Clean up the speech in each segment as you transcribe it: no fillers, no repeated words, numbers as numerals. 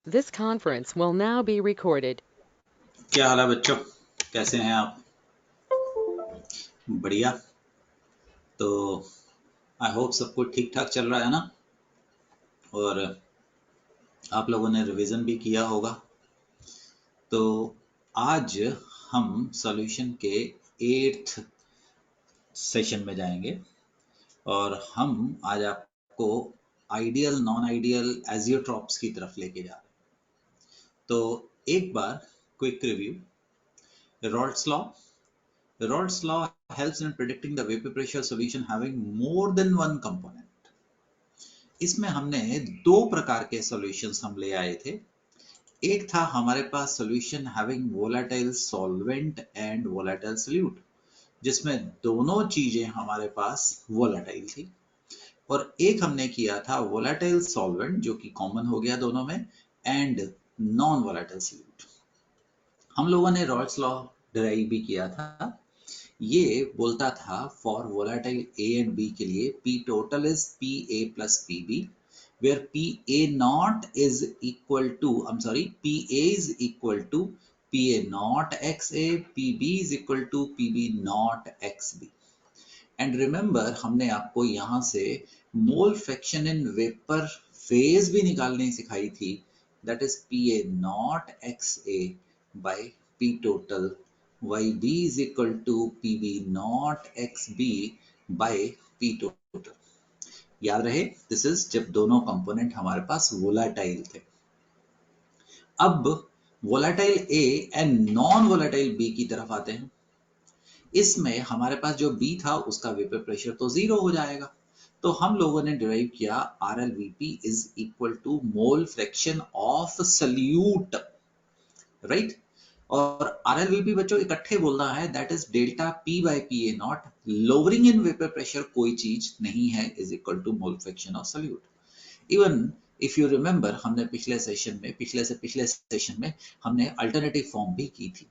This conference will now be recorded. क्या हाल है बच्चों, कैसे हैं आप? बढ़िया। तो आई होप सब कुछ ठीक ठाक चल रहा है ना, और आप लोगों ने रिवीजन भी किया होगा। तो आज हम सॉल्यूशन के 8th सेशन में जाएंगे, और हम आज आपको आइडियल नॉन आइडियल एजियोट्रॉप्स की तरफ लेके जा रहे हैं। तो एक बार quick review. Raoult's law Raoult's law helps in predicting the vapor pressure solution having more than one component. इसमें हमने दो प्रकार के सॉल्यूशंस हम ले आए थे। एक था हमारे पास solution having volatile solvent and volatile solute, जिसमें दोनों चीजें हमारे पास वोलेटाइल थी। और एक हमने किया था वोलेटाइल सॉल्वेंट, जो कि कॉमन हो गया दोनों में, एंड नॉन वोलेटाइल सॉल्यूट। हम लोगों ने रॉल्ट्स लॉ डिराइव भी किया था। ये बोलता था for volatile a and b के लिए p total is p a plus p b, where p a naught is equal to p a is equal to p a naught x a, p b is equal to p b naught x b. And remember, हमने आपको यहां से mole fraction in vapour phase भी निकालनी सिखाई थी, that is p a naught x a by P total YB is equal to PB not XB by P total। याद रहे, दिस इज जब दोनों कंपोनेंट हमारे पास वोलाटाइल थे। अब volatile A and non volatile B की तरफ आते हैं। इसमें हमारे पास जो B था उसका वेपर प्रेशर तो जीरो हो जाएगा। तो हम लोगों ने डिराइव किया RLVP is equal to mole fraction of solute, right. और RLVP बच्चों इकट्ठे बोलना है, that is delta P by p a naught, lowering in vapour pressure कोई चीज नहीं है, is equal to mole fraction of solute. Even if you remember, हमने पिछले सेशन में हमने अल्टरनेटिव फॉर्म भी की थी।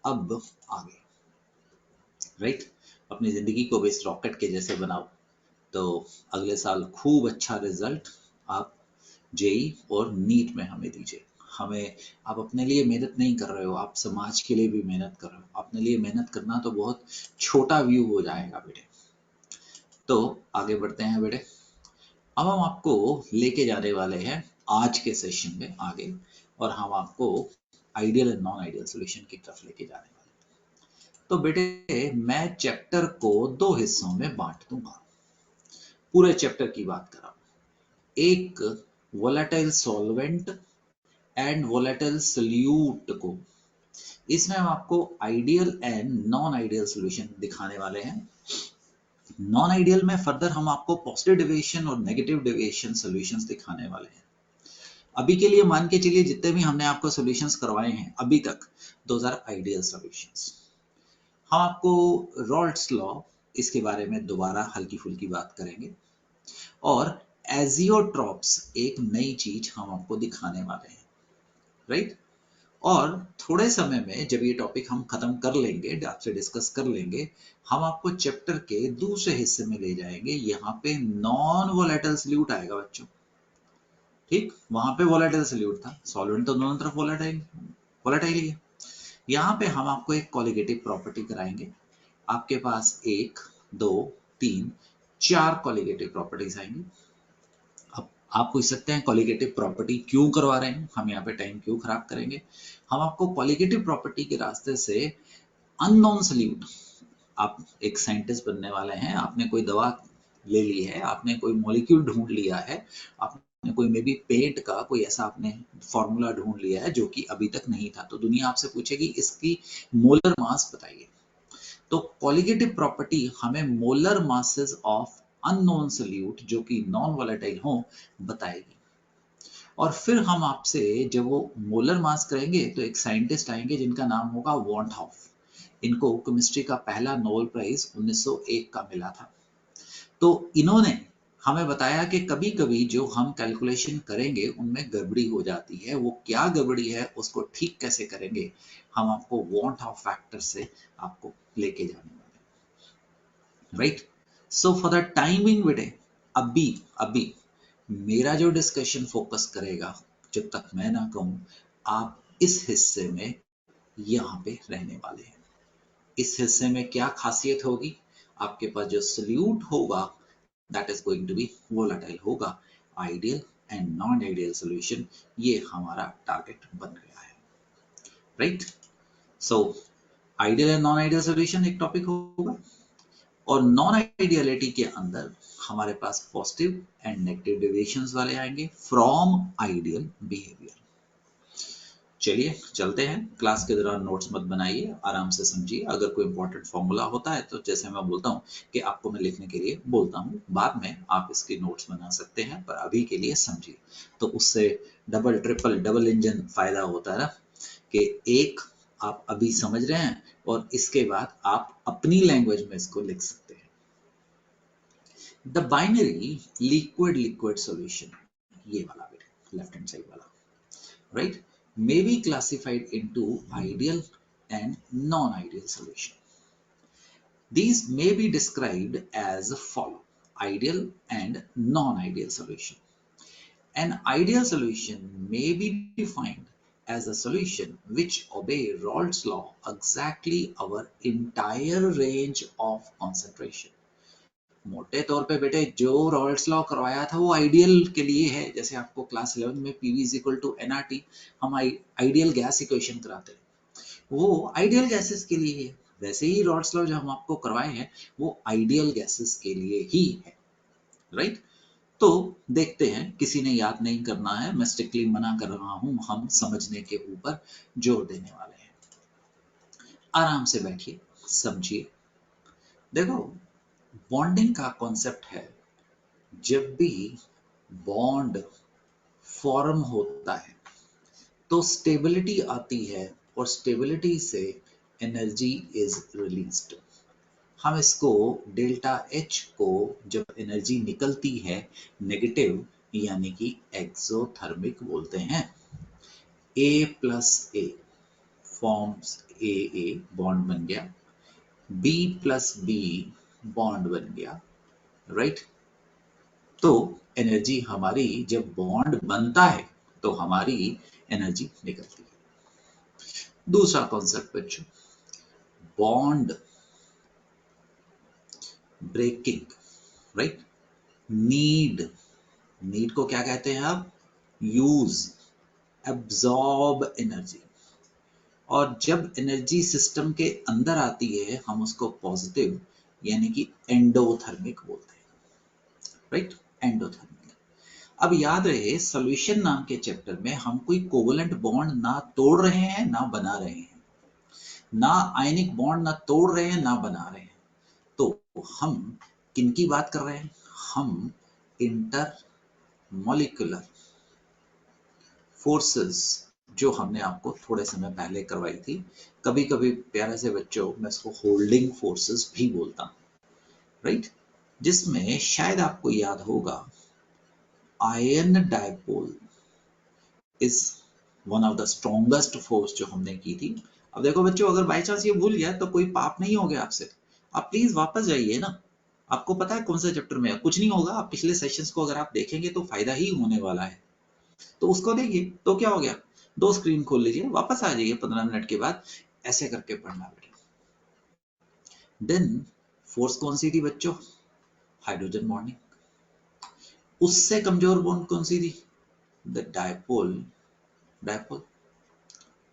अब आगे, राइट, अपनी जिंदगी को भी इस रॉकेट के जैसे बनाओ, तो अगले साल खूब अच्छा रिजल्ट आप जेई और नीट में हमें दीजिए। हमें, आप अपने लिए मेहनत नहीं कर रहे हो, आप समाज के लिए भी मेहनत कर रहे हो। अपने लिए मेहनत करना तो बहुत छोटा व्यू हो जाएगा बेटे। तो आगे बढ़ते हैं बेटे। अब हम आपको लेके जाने वाले हैं आज के सेशन में आगे, और हम आपको ideal and non ideal solution की तरफ लेके जाने वाले हैं। तो बेटे, मैं चैप्टर को दो हिस्सों में बांट दूंगा। पूरे चैप्टर की बात कर रहा हूं। एक volatile solvent and volatile solute को, इसमें हम आपको ideal and non ideal solution दिखाने वाले हैं। नॉन आइडियल में फर्दर हम आपको पॉजिटिव डेविएशन और नेगेटिव डेविएशन सॉल्यूशंस दिखाने वाले हैं। अभी के लिए मान के चलिए, जितने भी हमने आपको सॉल्यूशंस करवाए हैं अभी तक, दोज आर आइडियल सॉल्यूशंस। हम आपको रॉल्ट्स लॉ, इसके बारे में दोबारा हल्की फुल्की बात करेंगे, और एजियोट्रॉप्स एक नई चीज हम आपको दिखाने वाले हैं, राइट। और थोड़े समय में जब ये टॉपिक हम खत्म कर लेंगे, आपसे डिस्कस कर लेंगे, हम आपको चैप्टर के दूसरे हिस्से में ले जाएंगे। यहाँ पे नॉन वोलेटाइल सॉल्यूट आएगा बच्चों, ठीक। वहां पे वोलेटाइल सॉल्यूट था, सॉल्वेंट तो दोनों तरफ वोलेटाइल वोलेटाइल ही है। यहाँ पे हम आपको एक कॉलिगेटिव प्रॉपर्टी कराएंगे। आपके पास एक, दो, तीन, चार कॉलिगेटिव प्रॉपर्टीज आएंगी। अब आप पूछ सकते हैं कॉलिगेटिव प्रॉपर्टी क्यों करवा रहे हैं, हम यहाँ पे टाइम क्यों खराब करेंगे। हम आपको कॉलिगेटिव प्रॉपर्टी के रास्ते से अननोन सॉल्यूट, आप एक साइंटिस्ट बनने वाले हैं, आपने कोई दवा ले ली है, आपने कोई मॉलिक्यूल ढूंढ लिया है, आपने कोई मे बी पेंट का कोई ऐसा आपने फॉर्मूला ढूंढ लिया है जो कि अभी तक नहीं था, तो दुनिया आपसे पूछेगी इसकी मोलर मास बताइए। तो कॉलिगेटिव प्रॉपर्टी हमें molar masses of unknown solute, जो कि नॉन वोलेटाइल हो, बताएगी। और फिर हम आपसे जब वो मोलर मास करेंगे, तो एक साइंटिस्ट आएंगे जिनका नाम होगा वॉन्ट हॉफ। इनको केमिस्ट्री का पहला नोबेल प्राइज 1901 का मिला था। तो इन्होंने हमें बताया कि कभी कभी जो हम कैलकुलेशन करेंगे उनमें गड़बड़ी हो जाती है, वो क्या गड़बड़ी है, उसको ठीक कैसे करेंगे, हम आपको वॉन्ट ऑफ फैक्टर से आपको लेके जाने वाले हैं, right. So for the timing बेटे, अभी अभी मेरा जो डिस्कशन फोकस करेगा जब तक मैं ना कहूं आप इस हिस्से में यहां पे रहने वाले हैं। इस हिस्से में क्या खासियत होगी, आपके पास जो सोल्यूट होगा that is going to be volatile होगा। Ideal and non ideal solution, ये हमारा टारगेट बन गया है, right. So ideal and non ideal solution एक टॉपिक होगा, और नॉन आइडियलिटी के अंदर हमारे पास पॉजिटिव एंड नेगेटिव डेविएशंस वाले आएंगे फ्रॉम आइडियल बिहेवियर। चलिए चलते हैं। क्लास के दौरान नोट्स मत बनाइए, आराम से समझिए। अगर कोई इंपॉर्टेंट फॉर्मूला होता है तो जैसे मैं बोलता हूँ कि आपको मैं लिखने के लिए बोलता हूँ, बाद में आप इसकी नोट्स बना सकते हैं, पर अभी के लिए समझिए। तो उससे डबल ट्रिपल डबल इंजन फायदा होता है ना, कि एक आप अभी समझ रहे हैं और इसके बाद आप अपनी लैंग्वेज में इसको लिख सकते हैं। The binary liquid liquid solution, ये वाला लेफ्ट हैंड साइड वाला, right, may be classified into ideal and non-ideal solution. These may be described as follow: ideal and non-ideal solution. An ideal solution may be defined as a solution which obey Raoult's law exactly our entire range of concentration. मोटे तौर पे बेटे जो रॉल्ट्स law करवाया था वो ideal के लिए है। जैसे आपको क्लास 11 में PV is equal to NRT, हम आइडियल गैस इक्वेशन कराते हैं, वो आइडियल गैसेस के लिए है। वैसे ही रॉल्ट्स लॉ जो हम आपको करवाए हैं वो आइडियल गैसेस के लिए ही है, राइट। तो देखते हैं, किसी ने याद नहीं करना है, मैं स्ट्रिक्टली मना कर रहा हूं, हम समझने के ऊपर जोर देने वाले हैं। आराम से बैठिए, समझिए। देखो, बॉन्डिंग का कॉन्सेप्ट है, जब भी बॉन्ड फॉर्म होता है तो स्टेबिलिटी आती है, और स्टेबिलिटी से एनर्जी इज रिलीज्ड। हम इसको डेल्टा एच को, जब एनर्जी निकलती है नेगेटिव यानी कि एक्सोथर्मिक बोलते हैं। A plus A forms a bond बन गया, B प्लस बी बॉन्ड बन गया, राइट। तो एनर्जी हमारी जब बॉन्ड बनता है तो हमारी एनर्जी निकलती है। दूसरा कॉन्सेप्ट बच्चों, बॉन्ड ब्रेकिंग, राइट। नीड को क्या कहते हैं आप, यूज, एब्जॉर्ब एनर्जी। और जब एनर्जी सिस्टम के अंदर आती है हम उसको पॉजिटिव यानी कि एंडोथर्मिक बोलते हैं, राइट, एंडोथर्मिक। अब याद रहे, सॉल्यूशन नाम के चैप्टर में हम कोई कोवलेंट बॉन्ड ना तोड़ रहे हैं ना बना रहे हैं, ना आयनिक बॉन्ड ना तोड़ रहे हैं ना बना रहे हैं। तो हम किनकी बात कर रहे हैं, हम इंटर मॉलिक्यूलर फोर्सेस, जो हमने आपको थोड़े समय पहले करवाई थी। कभी कभी प्यारे से बच्चों मैं इसको होल्डिंग फोर्सेस भी बोलता हूं, राइट, जिसमें शायद आपको याद होगा ion dipole is one of the strongest force जो हमने की थी। अब देखो बच्चों, अगर बाई चांस ये भूल गया तो कोई पाप नहीं हो गया आपसे, आप प्लीज वापस जाइए ना। आपको पता है कौन सा चैप्टर में है, कुछ नहीं होगा, आप पिछले सेशंस को अगर आप देखेंगे तो फायदा ही होने वाला है। तो उसको देखिए, तो क्या हो गया, 2 स्क्रीन खोल लीजिए, वापस आ जाइए 15 मिनट के बाद, ऐसे करके पढ़ना बेटा। देन फोर्स कौन सी थी बच्चों, हाइड्रोजन बॉन्डिंग। उससे कमजोर बॉन्ड कौन सी थी, द डायपोल,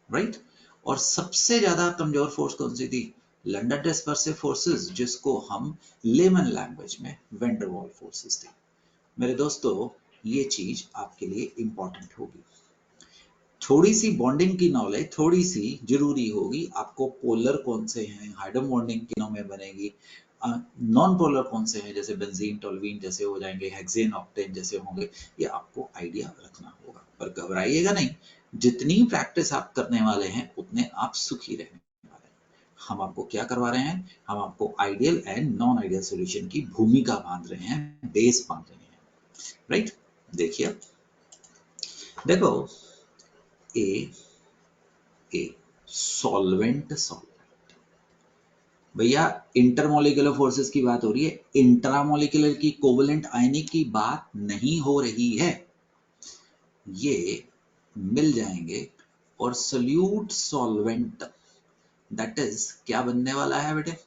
राइट। और सबसे ज्यादा कमजोर फोर्स कौन सी थी, लंडन डिस्पर्सिव फोर्सेस, जिसको हम लेमन लैंग्वेज में वेंडर वॉल फोर्सेस थे। मेरे दोस्तों, ये चीज आपके लिए इंपॉर्टेंट होगी। थोड़ी सी बॉन्डिंग की नॉलेज थोड़ी सी जरूरी होगी। आपको पोलर कौन से हैं, हाइड्रोजन बॉन्डिंग किनों में बनेगी, नॉन पोलर कौन से हैं, जैसे बेंजीन टोल्यूइन जैसे हो जाएंगे, हेक्सेन ऑक्टेन जैसे होंगे, ये आपको आइडिया रखना होगा। पर घबराइएगा नहीं, जितनी प्रैक्टिस आप करने वाले हैं उतने आप सुखी रहने वाले हैं। हम आपको क्या करवा रहे हैं, हम आपको ideal and non ideal solution की भूमिका बांध रहे हैं, बेस बांध रहे हैं, राइट। देखिए, देखो, ए सॉल्वेंट भैया, इंटरमोलिकुलर फोर्सेस की बात हो रही है, इंट्रामोलिकुलर की कोवलेंट आयनिक की बात नहीं हो रही है। ये मिल जाएंगे और सोल्यूट सॉल्वेंट, दैट इज क्या बनने वाला है बेटे,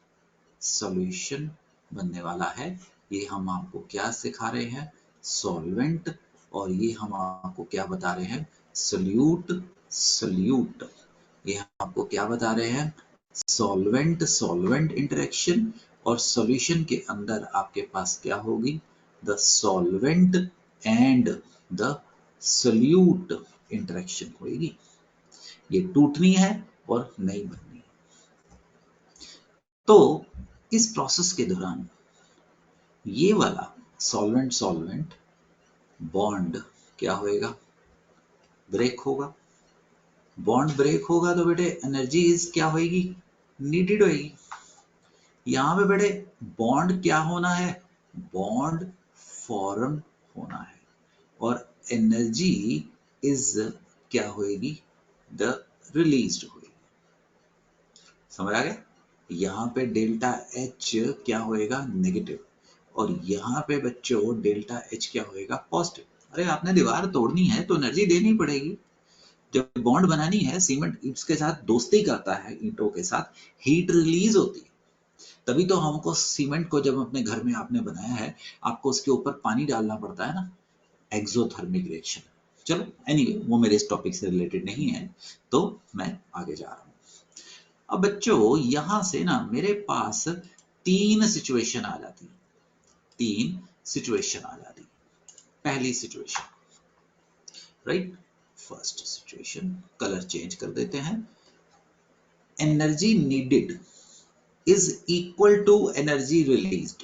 सॉल्यूशन बनने वाला है। ये हम आपको क्या सिखा रहे हैं, सॉल्वेंट, और ये हम आपको क्या बता रहे हैं, सोल्यूट। सोल्यूट ये हम आपको क्या बता रहे हैं, सॉल्वेंट सॉल्वेंट इंटरेक्शन, और सॉल्यूशन के अंदर आपके पास क्या होगी, the solvent and the solute interaction होगी। ये टूटनी है और नहीं बननी है। तो इस प्रोसेस के दौरान ये वाला सॉल्वेंट सॉल्वेंट बॉन्ड क्या होएगा, ब्रेक होगा। बॉन्ड ब्रेक होगा तो बेटे एनर्जी इज क्या होएगी, नीडेड होएगी। यहां पे बेटे बॉन्ड क्या होना है, बॉन्ड फॉर्म होना है, और एनर्जी इज क्या होएगी, द रिलीज्ड होएगी। समझ आ गया, यहाँ पे डेल्टा एच क्या होएगा, नेगेटिव, और यहाँ पे बच्चों डेल्टा एच क्या होएगा, पॉजिटिव। अरे आपने दीवार तोड़नी है तो एनर्जी देनी पड़ेगी। जब बॉन्ड बनानी है, सीमेंट ईंट्स के साथ दोस्ती करता है, ईंटों के साथ हीट रिलीज होती है। तभी तो हमको सीमेंट को जब अपने घर में आपने बनाया है, आपको उसके ऊपर पानी डालना पड़ता है ना, एक्सोथर्मिक रिएक्शन। चलो एनीवे, वो मेरे इस टॉपिक से रिलेटेड नहीं है, तो मैं आगे जा रहा हूँ। अब बच्चों यहां से ना मेरे पास तीन सिचुएशन आ जाती है, तीन सिचुएशन आ जाती है। पहली situation, right, first situation, colour change कर देते हैं, energy needed is equal to energy released.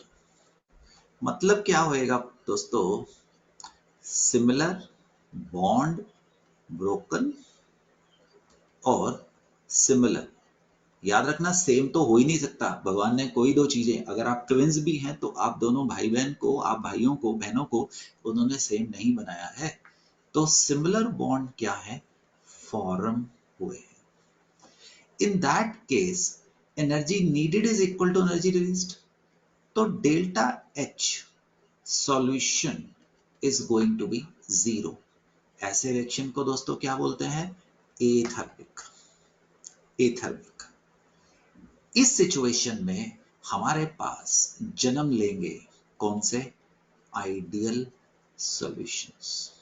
मतलब क्या होएगा दोस्तों, सिमिलर बॉन्ड ब्रोकन और सिमिलर, याद रखना सेम तो हो ही नहीं सकता। भगवान ने कोई दो चीजें, अगर आप ट्विंस भी हैं तो आप दोनों भाई बहन को, आप भाइयों को बहनों को उन्होंने सेम नहीं बनाया है। तो सिमिलर बॉन्ड क्या है, फॉर्म हुए हैं। In that case energy needed is equal to energy released. तो delta H solution is going to be zero. ऐसे रिएक्शन को दोस्तों क्या बोलते हैं, एथर्मिक। एथर्मिक। इस सिचुएशन में हमारे पास जन्म लेंगे कौन से, आइडियल सॉल्यूशंस।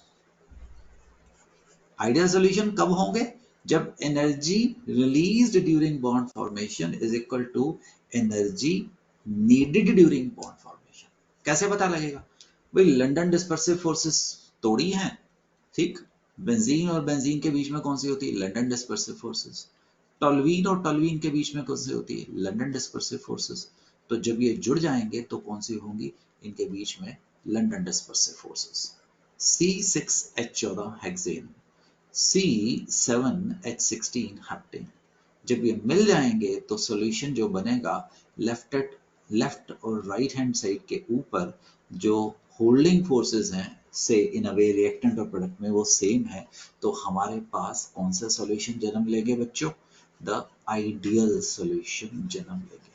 आइडियल सॉल्यूशन कब होंगे, जब energy released during bond formation is equal to energy needed during bond formation. कैसे पता लगेगा, भाई लंडन डिस्पर्सिव फोर्सेस तोड़ी हैं, ठीक, बेंजीन और बेंजीन के बीच में कौन सी होती है, लंडन डिस्पर्सिव फोर्सेस। टॉल्यूइन और टॉल्यूइन के बीच में कौन सी होती है, लंडन डिस्पर्सिव फोर्सेस। तो जब ये जुड़ जाएंगे तो कौन सी होंगी, इनके बीच में London dispersive forces. C6H14 hexane, C7H16 heptane. जब ये मिल जाएंगे तो सॉल्यूशन जो बनेगा, लेफ्ट और राइट हैंड साइड के ऊपर जो होल्डिंग फोर्सेस हैं, से इन अ वे रिएक्टेंट और प्रोडक्ट में वो सेम है, तो हमारे पास कौन सा सॉल्यूशन जन्म लेंगे बच्चों, द आइडियल सॉल्यूशन जन्म लेंगे।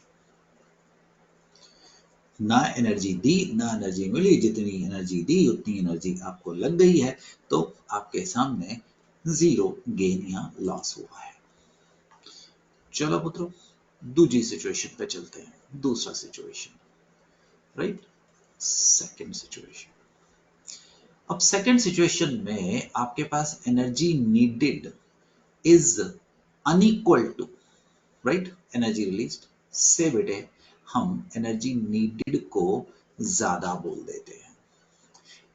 ना एनर्जी दी ना एनर्जी मिली, जितनी एनर्जी दी उतनी एनर्जी आपको लग गई है, तो आपके सामने जीरो गेन या लॉस हुआ है। चलो पुत्रों दूसरी सिचुएशन पे चलते हैं, दूसरा सिचुएशन, राइट, सेकंड सिचुएशन। अब सेकंड सिचुएशन में आपके पास energy needed is unequal to, right, energy released से बेटे हम एनर्जी नीडेड को ज्यादा बोल देते हैं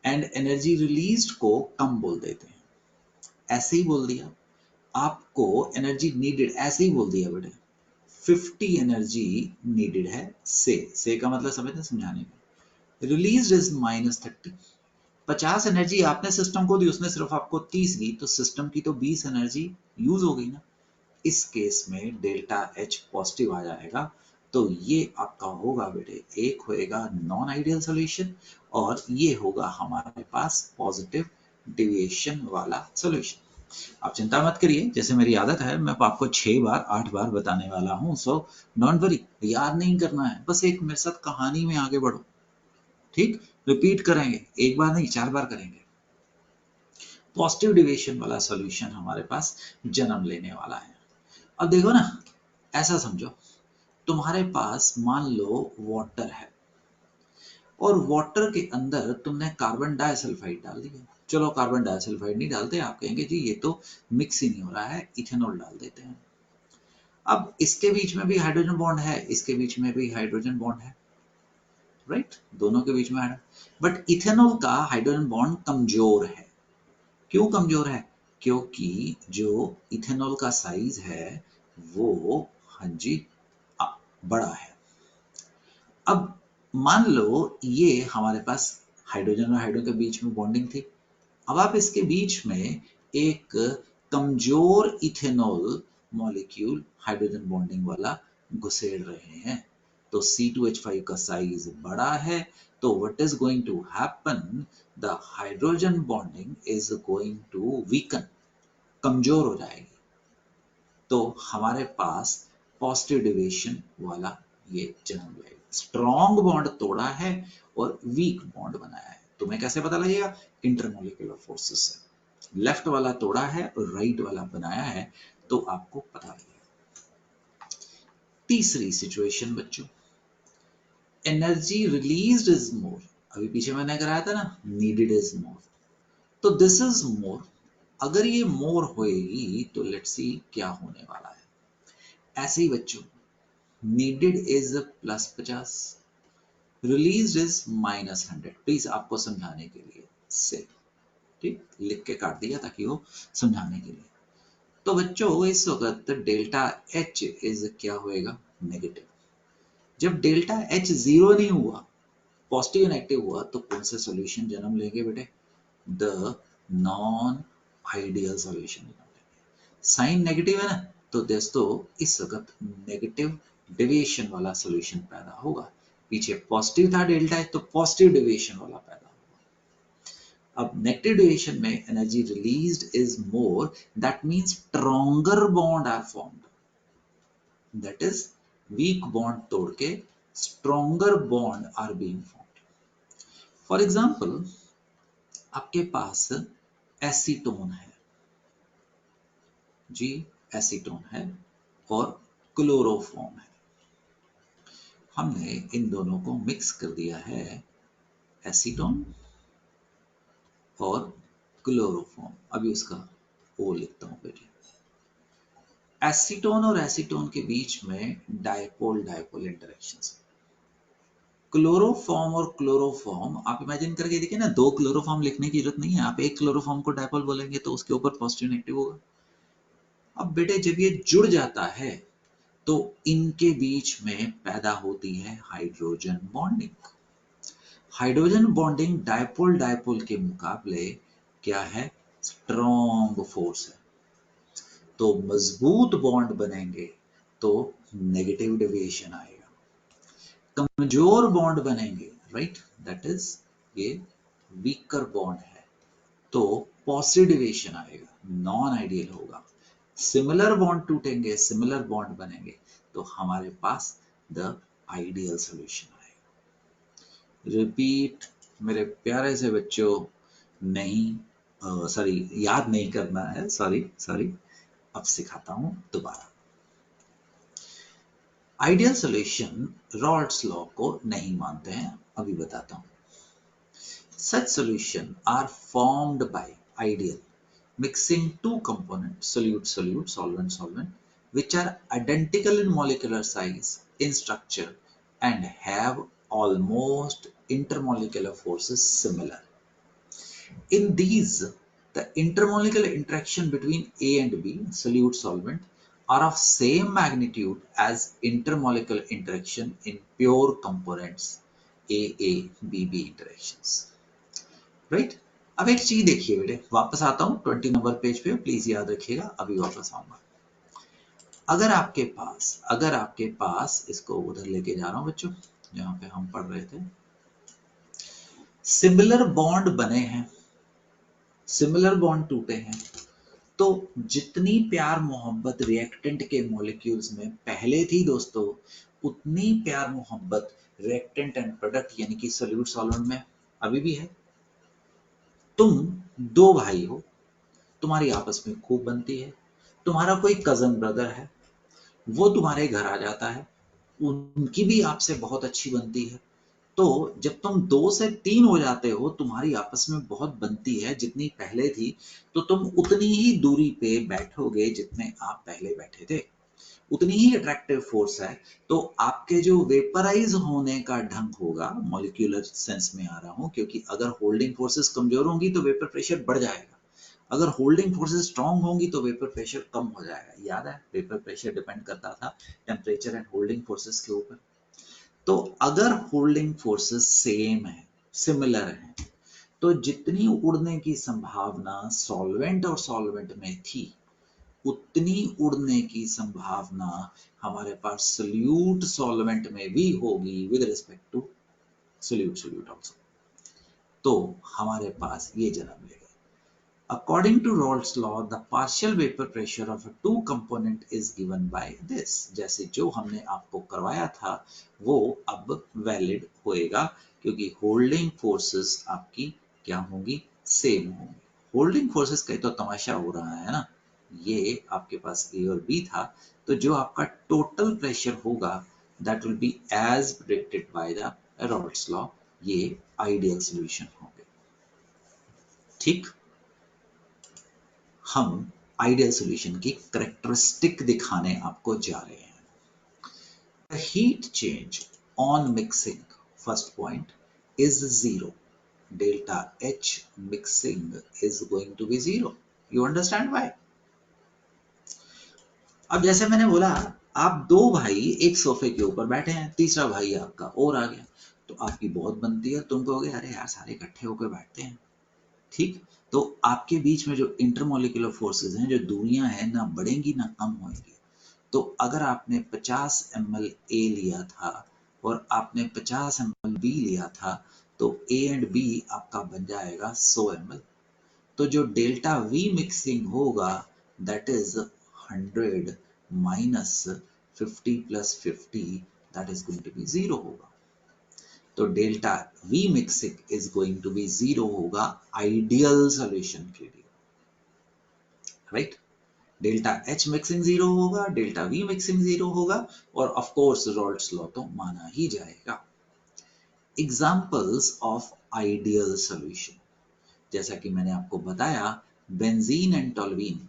एंड एनर्जी रिलीज्ड को कम बोल देते हैं। ऐसे ही बोल दिया, आपको एनर्जी नीडेड ऐसे ही बोल दिया बेटे, 50 एनर्जी नीडेड है, से का मतलब समझते हैं समझाने में, रिलीज इज -30। 50 एनर्जी आपने सिस्टम को दी, उसने सिर्फ आपको 30 दी, तो सिस्टम की तो 20 एनर्जी यूज हो गई ना। इस केस में डेल्टा एच पॉजिटिव आ जाएगा, तो ये आपका होगा बेटे, एक होएगा नॉन आइडियल सॉल्यूशन और ये होगा हमारे पास पॉजिटिव डिविएशन वाला सॉल्यूशन। आप चिंता मत करिए, जैसे मेरी आदत है मैं आपको 6 बार 8 बार बताने वाला हूं, सो डोंट वरी, याद नहीं करना है, बस एक मेरे साथ कहानी में आगे बढ़ो, ठीक, रिपीट करेंगे, एक बार नहीं 4 बार करेंगे। पॉजिटिव डेविएशन वाला सॉल्यूशन हमारे पास जन्म लेने वाला है। अब देखो ना, ऐसा समझो, तुम्हारे पास मान लो वाटर है और वाटर के अंदर तुमने कार्बन डाइसल्फाइड डाल दिया। चलो कार्बन डाइसल्फाइड नहीं डालते, आप कहेंगे जी ये तो मिक्स ही नहीं हो रहा है, इथेनॉल डाल देते हैं। अब इसके बीच में भी हाइड्रोजन बॉन्ड है, इसके बीच में भी हाइड्रोजन बॉन्ड है, राइट, दोनों के बीच में है। बट इथेनॉल का हाइड्रोजन बॉन्ड कमजोर है। क्यों कमजोर है? क्योंकि जो इथेनॉल का साइज है वो, हाँ जी, बड़ा है। अब मान लो ये हमारे पास हाइड्रोजन और हाइड्रोजन के बीच में बॉन्डिंग थी। अब आप इसके बीच में एक कमजोर इथेनॉल मॉलिक्यूल हाइड्रोजन बॉन्डिंग वाला घुसेड़ रहे हैं, तो C2H5 का साइज बड़ा है, तो what is going to happen, the hydrogen bonding is going to weaken, कमजोर हो जाएगी। तो हमारे पास पॉजिटिव डेविएशन वाला ये जन्म लेगा। स्ट्रॉन्ग बॉन्ड तोड़ा है और वीक बॉन्ड बनाया है। तुम्हें कैसे पता लगेगा? इंटरमोलिकुलर फोर्सेस से। लेफ्ट वाला तोड़ा है और राइट वाला बनाया है, तो आपको पता लगेगा। तीसरी सिचुएशन बच्चों, एनर्जी रिलीज्ड इज मोर। अभी पीछे मैंने कराया था ना, नीडेड इज मोर, तो दिस इज मोर। अगर ये मोर होएगी तो लेट्स सी क्या होने वाला है। ऐसे ही बच्चों, needed is +50, released is -100। Please आपको समझाने के लिए से, ठीक, लिख के काट दिया ताकि वो समझाने के लिए। तो बच्चों इस वक्त डेल्टा एच इज क्या होएगा? नेगेटिव। जब डेल्टा एच जीरो नहीं हुआ, पॉजिटिव नेगेटिव हुआ, तो कौन से सॉल्यूशन जन्म लेंगे बेटे? The non ideal solution. Sign negative है ना, तो दोस्तों इस वक्त नेगेटिव डेविएशन वाला सॉल्यूशन पैदा होगा। पीछे पॉजिटिव था डेल्टा एच, तो पॉजिटिव डेविएशन वाला पैदा होगा। अब नेगेटिव डेविएशन में energy released is more, that means stronger bond are formed, that is weak bond तोड़ के stronger bond are being formed. For example, आपके पास एसीटोन है जी, एसीटोन है और क्लोरोफॉर्म है। हमने इन दोनों को मिक्स कर दिया है, एसीटोन और क्लोरोफॉर्म। अभी उसका ओ लिखता हूं बेटे। एसीटोन और एसीटोन के बीच में डायपोल डायपोल इंटरेक्शंस। क्लोरोफॉर्म और क्लोरोफॉर्म आप इमेजिन करके देखिए ना, दो क्लोरोफॉर्म लिखने की जरूरत नहीं है, आप एक क्लोरोफॉर्म को डायपोल बोलेंगे तो उसके ऊपर पॉजिटिव नेगेटिव होगा। अब बेटे जब ये जुड़ जाता है तो इनके बीच में पैदा होती है hydrogen bonding. Hydrogen bonding dipole dipole के मुकाबले क्या है? स्ट्रॉन्ग फोर्स है। तो मजबूत बॉन्ड बनेंगे तो नेगेटिव डेविएशन आएगा, कमजोर बॉन्ड बनेंगे, राइट, दैट इज ये वीकर बॉन्ड है, तो पॉजिटिव डेविएशन आएगा, नॉन आइडियल होगा। सिमिलर बॉन्ड टूटेंगे, सिमिलर बॉन्ड बनेंगे, तो हमारे पास द आइडियल सॉल्यूशन आएगा। रिपीट मेरे प्यारे से बच्चों, नहीं सॉरी, याद नहीं करना है, सॉरी सॉरी, अब सिखाता हूं दोबारा। आइडियल सॉल्यूशन रॉल्स लॉ को नहीं मानते हैं, अभी बताता हूं। Such solution are formed by ideal mixing two components, solute solute, solvent solvent, which are identical in molecular size, in structure, and have almost intermolecular forces similar. In these, the intermolecular interaction between A and B, solute solvent, are of same magnitude as intermolecular interaction in pure components AA-BB interactions. Right? अब एक चीज देखिए बेटे, वापस आता हूं 20 number page पे, please याद रखिएगा, अभी वापस आऊंगा। अगर आपके पास इसको उधर लेके जा रहा हूं बच्चों, जहां पे हम पढ़ रहे थे, सिमिलर बॉन्ड बने हैं, सिमिलर बॉन्ड टूटे हैं, तो जितनी प्यार मोहब्बत रिएक्टेंट के मॉलिक्यूल्स में पहले थी दोस्तों, उतनी प्यार मोहब्बत रिएक्टेंट एंड प्रोडक्ट यानी कि सोल्यूट सॉल्वेंट में अभी भी है। तुम दो भाई हो, तुम्हारी आपस में खूब बनती है। तुम्हारा कोई कजन ब्रदर है, वो तुम्हारे घर आ जाता है, उनकी भी आपसे बहुत अच्छी बनती है। तो जब तुम 2 से 3 हो जाते हो, तुम्हारी आपस में बहुत बनती है जितनी पहले थी, तो तुम उतनी ही दूरी पे बैठोगे जितने आप पहले बैठे थे, उतनी ही अट्रैक्टिव फोर्स है। तो आपके जो वेपराइज होने का ढंग होगा, मॉलिक्यूलर सेंस में आ रहा हूं, क्योंकि अगर होल्डिंग फोर्सेस कमजोर होंगी तो वेपर प्रेशर बढ़ जाएगा, अगर होल्डिंग फोर्सेस स्ट्रांग होंगी तो वेपर प्रेशर कम हो जाएगा। याद है, वेपर प्रेशर डिपेंड करता था टेम्परेचर एंड होल्डिंग फोर्सेस के ऊपर। तो अगर होल्डिंग फोर्सेस सेम है, सिमिलर है, तो जितनी उड़ने की संभावना सॉल्वेंट और सॉल्वेंट में थी, उतनी उड़ने की संभावना हमारे पास सोल्यूट सॉल्वेंट में भी होगी with respect to solute solute also. तो हमारे पास ये जन्म लेगा। According to Rolle's law, the partial vapor pressure of a two component is given by this. जैसे जो हमने आपको करवाया था वो अब वैलिड होएगा, क्योंकि होल्डिंग फोर्सेस आपकी क्या होंगी, सेम होंगी। होल्डिंग फोर्सेस का तो तमाशा हो रहा है ना, ये आपके पास ए और बी था, तो जो आपका टोटल प्रेशर होगा that will be as predicted by the Raoult's law. ये आइडियल सॉल्यूशन होंगे। ठीक, हम आइडियल सॉल्यूशन की करेक्टरिस्टिक दिखाने आपको जा रहे हैं। The heat change on mixing, first point, is zero. Delta H mixing is going to be zero. You understand why? अब जैसे मैंने बोला, आप दो भाई एक सोफे के ऊपर बैठे हैं, तीसरा भाई आपका और आ गया, तो आपकी बहुत बनती है, तुम कहोगे अरे यार सारे इकट्ठे होकर बैठते हैं। ठीक, तो आपके बीच में जो इंटरमोलिकुलर फोर्सेस हैं, जो दूरियां हैं, ना बढ़ेंगी ना कम होंगी। तो अगर आपने 50 ml A लिया था और आपने 50 ml B लिया था, तो A एंड B आपका बन जाएगा 100 ml। तो जो डेल्टा V मिक्सिंग होगा that is 100 minus 50 plus 50, that is going to be 0 होगा। तो delta V mixing is going to be 0 होगा आइडियल सॉल्यूशन के लिए, राइट? डेल्टा H मिक्सिंग 0 होगा, डेल्टा V मिक्सिंग 0 होगा, और ऑफ कोर्स रॉल्स लॉ तो माना ही जाएगा। एग्जांपल्स ऑफ आइडियल सॉल्यूशन, जैसा कि मैंने आपको बताया, बेंजीन एंड टोल्यूइन।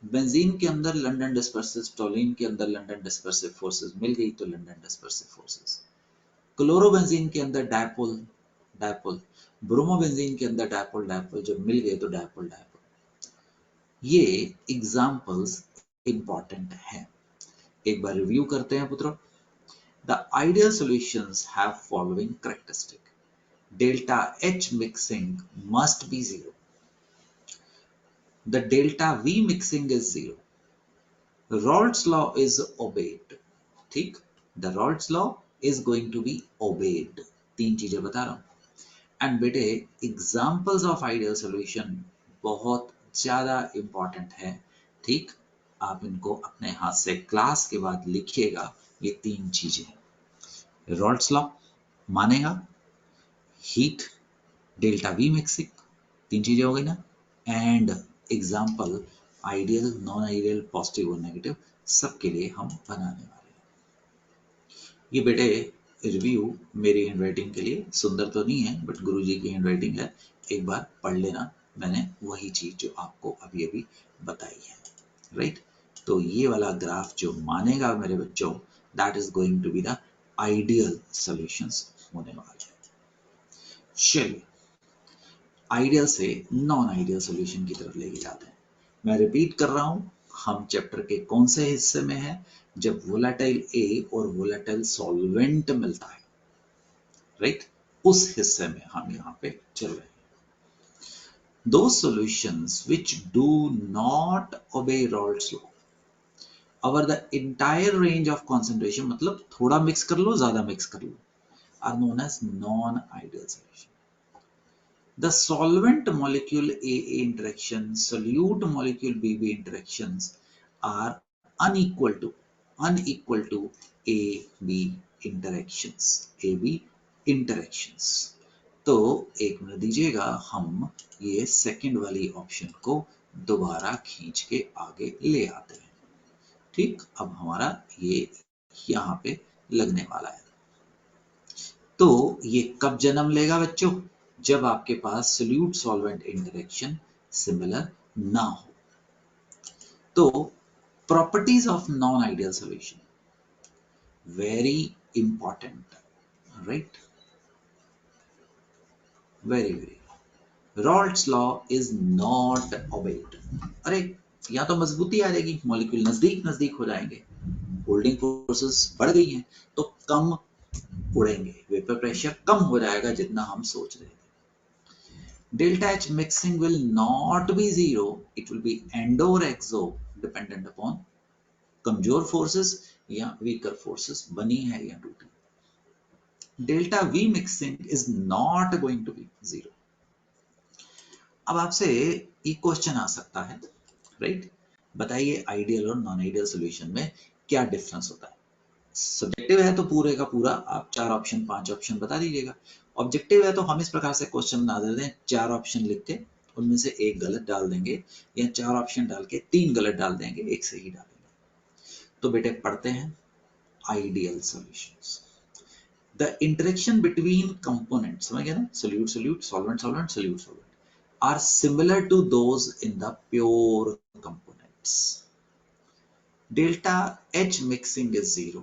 बेंजीन के अंदर लंदन डिस्पर्सिव, टोल्यूइन के अंदर लंदन डिस्पर्सिव फोर्सेस मिल गई तो लंदन डिस्पर्सिव फोर्सेस। क्लोरोबेंजीन के अंदर डायपोल डायपोल, ब्रोमोबेंजीन के अंदर डायपोल डायपोल, जब मिल गए तो डायपोल डायपोल। ये एग्जांपल्स इंपॉर्टेंट हैं। एक बार रिव्यू करते हैं पुत्रों। The ideal solutions have following characteristic. Delta H mixing must be 0. The delta V mixing is 0. Raoult's law is obeyed. ठीक, The Raoult's law is going to be obeyed. तीन चीजें बता रहा हूं। एंड बेटे एग्जाम्पल्स ऑफ आइडियल सॉल्यूशन बहुत ज्यादा important है। ठीक, आप इनको अपने हाथ से क्लास के बाद लिखिएगा। ये तीन चीजें, रॉल्ट्स लॉ मानेगा, हीट, डेल्टा वी मिक्सिंग, तीन चीजें हो गई ना, and example ideal, non ideal, positive और नेगेटिव, सबके लिए हम बनाने वाले हैं। ये बेटे रिव्यू मेरी हैंडराइटिंग के लिए सुंदर तो नहीं है, बट गुरुजी की हैंडराइटिंग है, एक बार पढ़ लेना। मैंने वही चीज जो आपको अभी अभी बताई है, राइट? तो ये वाला ग्राफ जो मानेगा मेरे बच्चों, that is going to be the ideal solutions होने वाले हैं। चलिए, आइडियल से नॉन आइडियल सॉल्यूशन की तरफ लेके जाते हैं। मैं रिपीट कर रहा हूं, हम चैप्टर के कौन से हिस्से में हैं, जब वोलेटाइल ए और वोलेटाइल सॉल्वेंट मिलता है, राइट? उस हिस्से में हम यहाँ पे चल रहे हैं। Those solutions which do not obey Raoult's law over the entire range of concentration, मतलब थोड़ा मिक्स कर लो, ज्यादा मिक्स कर लो, are known as non-ideal solution. The solvent molecule AA interaction, solute molecule BB interactions are unequal to AB interactions. AB interactions. तो एक minute दीजिएगा, हम ये सेकंड वाली ऑप्शन को दोबारा खींच के आगे ले आते हैं। ठीक, अब हमारा ये यहाँ पे लगने वाला है। तो ये कब जन्म लेगा बच्चों? जब आपके पास सोल्यूट सॉल्वेंट इंटरेक्शन सिमिलर ना हो। तो properties of non ideal solution, very important, right, very very. Raoult's law is not obeyed. अरे या तो मजबूती आ जाएगी, मॉलिक्यूल नजदीक नजदीक हो जाएंगे, होल्डिंग फोर्सेस बढ़ गई हैं, तो कम उड़ेंगे, वेपर प्रेशर कम हो जाएगा जितना हम सोच रहे थे। Delta H mixing will not be zero, it will be endo or exo dependent upon कमजोर फोर्सेस या वीकर फोर्सेस बनी है या टूटी। Delta V mixing is not going to be zero। अब आपसे एक क्वेश्चन आ सकता है, राइट, बताइए आइडियल और नॉन आइडियल सॉल्यूशन में क्या डिफरेंस होता है? सब्जेक्टिव है तो पूरे का पूरा आप 4 ऑप्शन 5 ऑप्शन बता दीजिएगा। ऑब्जेक्टिव है तो हम इस प्रकार से क्वेश्चन बना देते हैं, 4 ऑप्शन लिख के उनमें से एक गलत डाल देंगे, या 4 ऑप्शन डाल के 3 गलत डाल देंगे, एक सही डालेंगे। तो बेटे पढ़ते हैं ideal solutions. The interaction between components, समझ गए ना, solute solute, solvent solvent, solute solvent, are similar to those in the pure components. Delta H mixing is zero,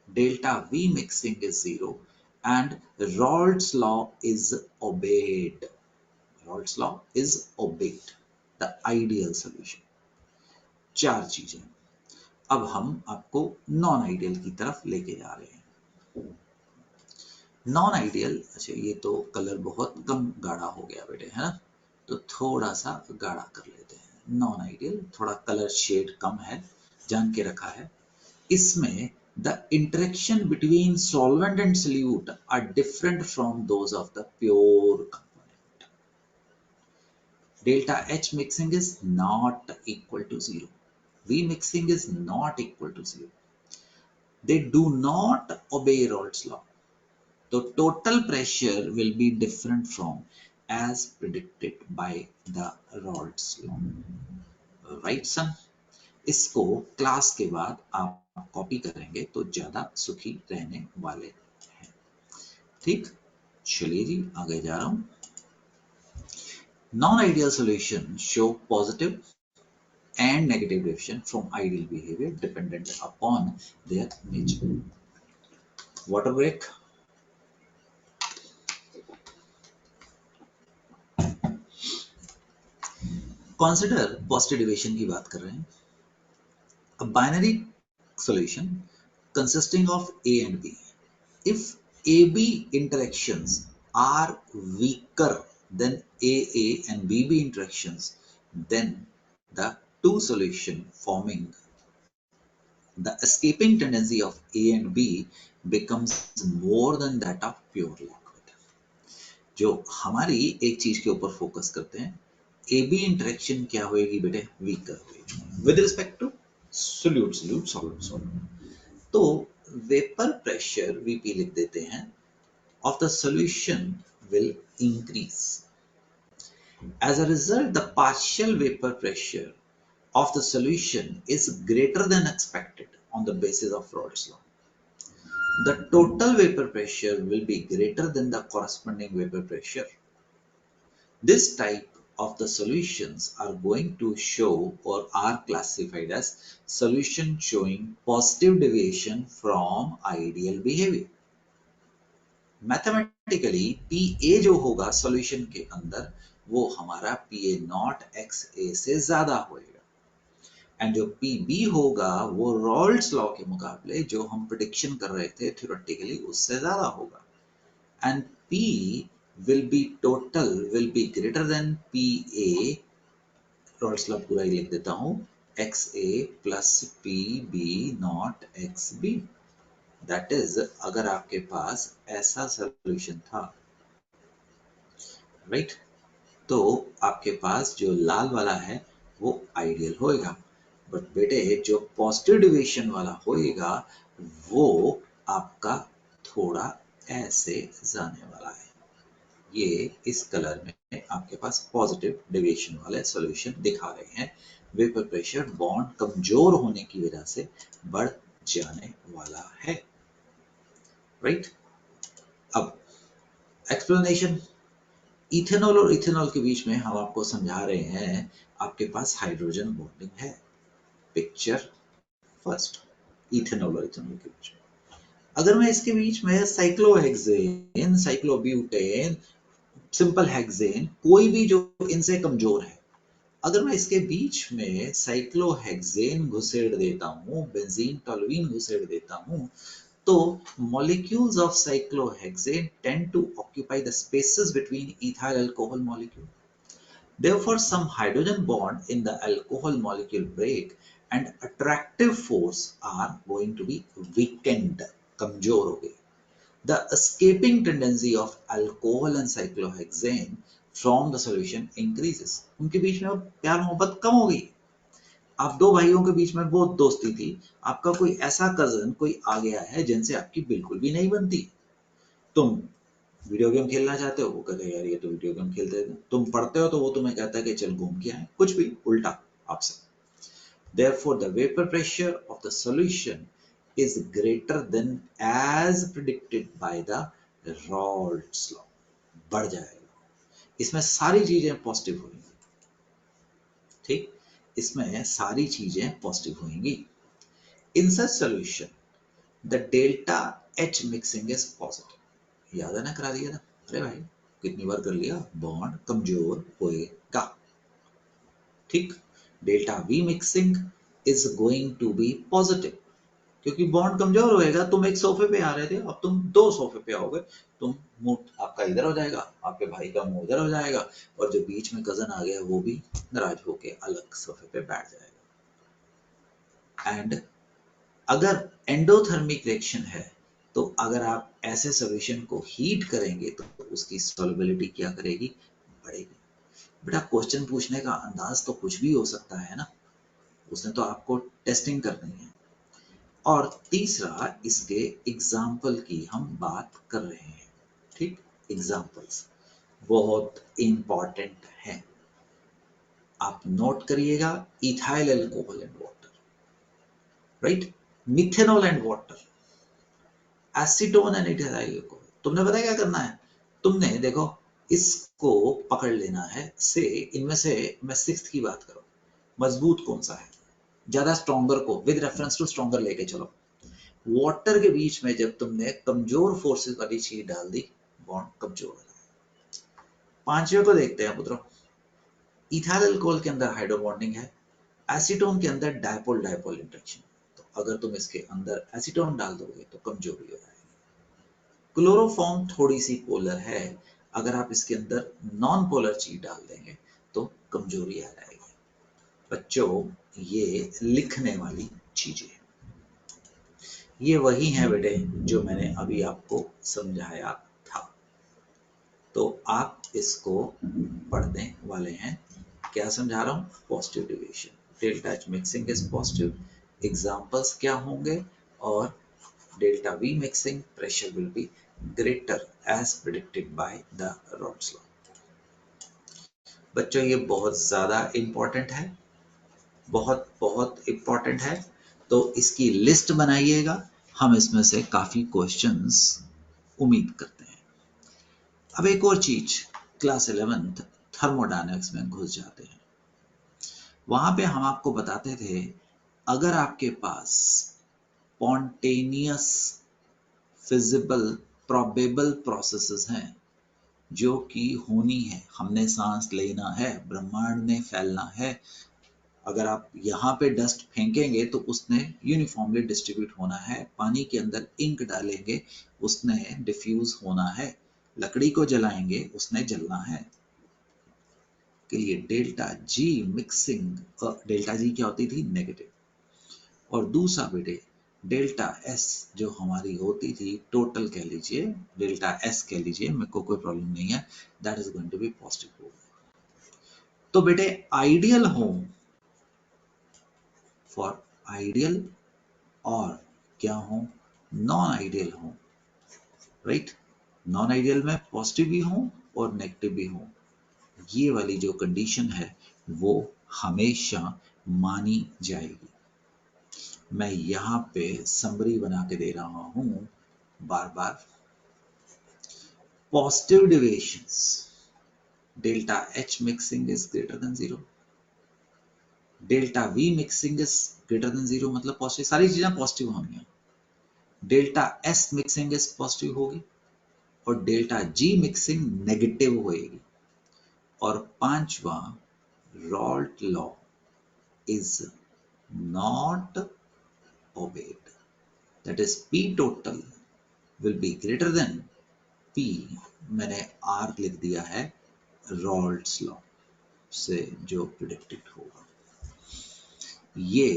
delta V mixing is zero, and Raoult's law is obeyed. Raoult's law is obeyed. The ideal solution. 4 चीजें। अब हम आपको non ideal की तरफ लेके जा रहे हैं। नॉन आइडियल, अच्छा ये तो कलर बहुत कम गाढ़ा हो गया बेटे, है ना, तो थोड़ा सा गाढ़ा कर लेते हैं। नॉन आइडियल थोड़ा कलर शेड कम है, जान के रखा है। इसमें the interaction between solvent and solute are different from those of the pure component. Delta H mixing is not equal to zero. V mixing is not equal to zero. They do not obey Raoult's law. The total pressure will be different from as predicted by the Raoult's law. Right, son? इसको class के बाद आप copy करेंगे तो ज्यादा सुखी रहने वाले हैं। ठीक, चलिए जी आगे जा रहा हूं। Non ideal solution show positive and negative deviation from ideal behaviour dependent upon their nature. Water break. Consider positive deviation की बात कर रहे हैं। A binary solution consisting of A and B. If AB interactions are weaker than AA and BB interactions, then the two solution forming the escaping tendency of A and B becomes more than that of pure liquid. जो हमारी एक चीज के ऊपर focus करते हैं, AB interaction क्या होएगी बेटे? वीकर होएगी with respect to solute solute solvent solvent. तो वेपर प्रेशर Vp लिख देते हैं of the solution will increase. As a result, the partial vapor pressure of the solution is greater than expected on the basis of Raoult's law. The total vapor pressure will be greater than the corresponding vapor pressure. This type of the solutions are going to show or are classified as solution showing positive deviation from ideal behavior. Mathematically PA जो होगा solution के अंदर वो हमारा PA not XA से ज्यादा होएगा, and जो PB होगा वो रॉल्ट्स लॉ के मुकाबले जो हम प्रेडिक्शन कर रहे थे थ्योरेटिकली उससे ज्यादा होगा, and P will be total will be greater than PA, Raoult's law पूरा ही लिख देता हूं, XA plus PB not XB। That is अगर आपके पास ऐसा सॉल्यूशन था, राइट, तो आपके पास जो लाल वाला है वो आइडियल होएगा, बट बेटे जो पॉजिटिव डिविएशन वाला होएगा वो आपका थोड़ा ऐसे जाने वाला है। ये इस कलर में आपके पास पॉजिटिव डेविएशन वाले सॉल्यूशन दिखा रहे हैं। वेपर प्रेशर बॉन्ड कमजोर होने की वजह से बढ़ जाने वाला है, राइट। अब एक्सप्लेनेशन, इथेनॉल और इथेनॉल के बीच में हम आपको समझा रहे हैं, आपके पास हाइड्रोजन बॉन्डिंग है। पिक्चर फर्स्ट, इथेनॉल और इथेनॉल के बीच में अगर मैं इसके बीच में साइक्लोहेक्सेन, साइक्लोब्यूटेन, सिंपल हेक्सेन, कोई भी जो इनसे कमजोर है, अगर मैं इसके बीच में साइक्लोहेक्सेन घुसेड़ देता हूँ, बेंजीन टोलुइन घुसेड़ देता हूँ, तो molecules of cyclohexane tend to occupy the spaces between ethyl alcohol molecule. Therefore, some hydrogen bond in the alcohol molecule break and attractive force are going to be weakened, कमजोर हो गई. The escaping tendency of alcohol and cyclohexane from the solution increases. उनके बीच में अब प्यार मोहब्बत कम हो गई. आप दो भाइयों के बीच में बहुत दोस्ती थी, आपका कोई ऐसा कजन कोई आ गया है जिनसे आपकी बिल्कुल भी नहीं बनती. तुम वीडियो गेम खेलना चाहते हो, वो कहते हैं यार ये तो वीडियो गेम खेलते हैं. तुम पढ़ते हो तो वो तुम्हें कहता है कि चल घूम के आए, कुछ भी उल्टा आपसे. Therefore, the vapor pressure of the solution is greater than as predicted by the Raoult's law. बढ़ जाएगा. इसमें सारी चीजें पॉजिटिव होंगी, ठीक, इसमें सारी चीजें पॉजिटिव होंगी. In such solution, the delta H mixing is positive. याद है ना, करा दिया था. अरे भाई कितनी बार कर लिया. बॉन्ड कमजोर होएगा, ठीक. Delta v mixing is going to be positive, क्योंकि बॉन्ड कमजोर होएगा. तुम एक सोफे पे आ रहे थे, अब तुम दो सोफे पे आओगे. तुम मुंह आपका इधर हो जाएगा, आपके भाई का मुंह इधर हो जाएगा, और जो बीच में कजन आ गया वो भी नाराज होके अलग सोफे पे बैठ जाएगा. एंड अगर एंडोथर्मिक रिएक्शन है, तो अगर आप ऐसे सॉल्यूशन को हीट करेंगे तो उसकी सॉल्युबिलिटी क्या करेगी, बढ़ेगी. बेटा क्वेश्चन पूछने का अंदाज तो कुछ भी हो सकता है ना, उसने तो आपको टेस्टिंग करनी है. और तीसरा, इसके एग्जाम्पल की हम बात कर रहे हैं, ठीक. एग्जाम्पल्स बहुत इंपॉर्टेंट है, आप नोट करिएगा. Ethyl alcohol and water, right. Methanol and water, acetone and ethyl alcohol. तुमने पता है क्या करना है, तुमने देखो इसको पकड़ लेना है. से इनमें से मैं सिक्स्थ की बात करूं, मजबूत कौन सा है, ज्यादा स्ट्रॉन्गर को विद रेफरेंस टू स्ट्रॉन्गर लेके चलो. वाटर के बीच में जब तुमने कमजोर फोर्सेस वाली चीज डाल दी, बॉन्ड कमजोर हो जाए. पांचवे को देखते हैं पुत्रों. इथाइल अल्कोहल के अंदर हाइड्रो बॉन्डिंग है, एसीटोन के अंदर डायपोल डायपोल इंटरेक्शन. तो अगर तुम इसके अंदर एसीटोन डाल दोगे तो कमजोरी हो जाएगी. क्लोरोफॉर्म थोड़ी सी पोलर है, अगर आप इसके अंदर नॉन पोलर चीज डाल देंगे तो कमजोरी आ जाएगी. बच्चों ये लिखने वाली चीजें, ये वही है बेटे जो मैंने अभी आपको समझाया था. तो आप इसको पढ़ने वाले हैं. क्या समझा रहा हूँ, positive deviation, delta H mixing is positive. Examples क्या होंगे, और delta v mixing pressure will be greater as predicted by the Raoult's law. बच्चों ये बहुत ज्यादा इंपॉर्टेंट है, बहुत बहुत इंपॉर्टेंट है. तो इसकी लिस्ट बनाइएगा, हम इसमें से काफी क्वेश्चंस उम्मीद करते हैं. अब एक और चीज, क्लास 11th थर्मोडायनेमिक्स में घुस जाते हैं. वहां पे हम आपको बताते थे, अगर आपके पास स्पॉन्टेनियस फिजिबल प्रोबेबल प्रोसेसेस हैं जो कि होनी है, हमने सांस लेना है, ब्रह्मांड में फैलना है. अगर आप यहाँ पे डस्ट फेंकेंगे तो उसने यूनिफॉर्मली डिस्ट्रीब्यूट होना है. पानी के अंदर इंक डालेंगे, उसने डिफ्यूज होना है. लकड़ी को जलाएंगे, उसने जलना है. के लिए delta G mixing, delta G क्या होती थी, नेगेटिव. और दूसरा बेटे डेल्टा एस जो हमारी होती थी, टोटल कह लीजिए, डेल्टा एस कह लीजिए, मेरे को कोई प्रॉब्लम नहीं है, that is going to be positive. तो बेटे आइडियल होम फॉर आइडियल और क्या हो, नॉन आइडियल हो, राइट. नॉन आइडियल में पॉजिटिव भी हो और नेगेटिव भी हो, ये वाली जो कंडीशन है वो हमेशा मानी जाएगी। मैं यहाँ पे समरी बना के दे रहा हूं बार बार। Positive deviations, delta H mixing is greater than 0, delta V mixing is greater than 0, मतलब पॉजिटिव, सारी चीजें पॉजिटिव होंगी। Delta S mixing is positive होगी और डेल्टा G मिक्सिंग नेगेटिव होएगी। और पांचवा, Raoult law is not obeyed, that is P total will be greater than P, मैंने R लिख दिया है रॉल्ट्स लॉ से जो प्रिडिक्टेड होगा। ये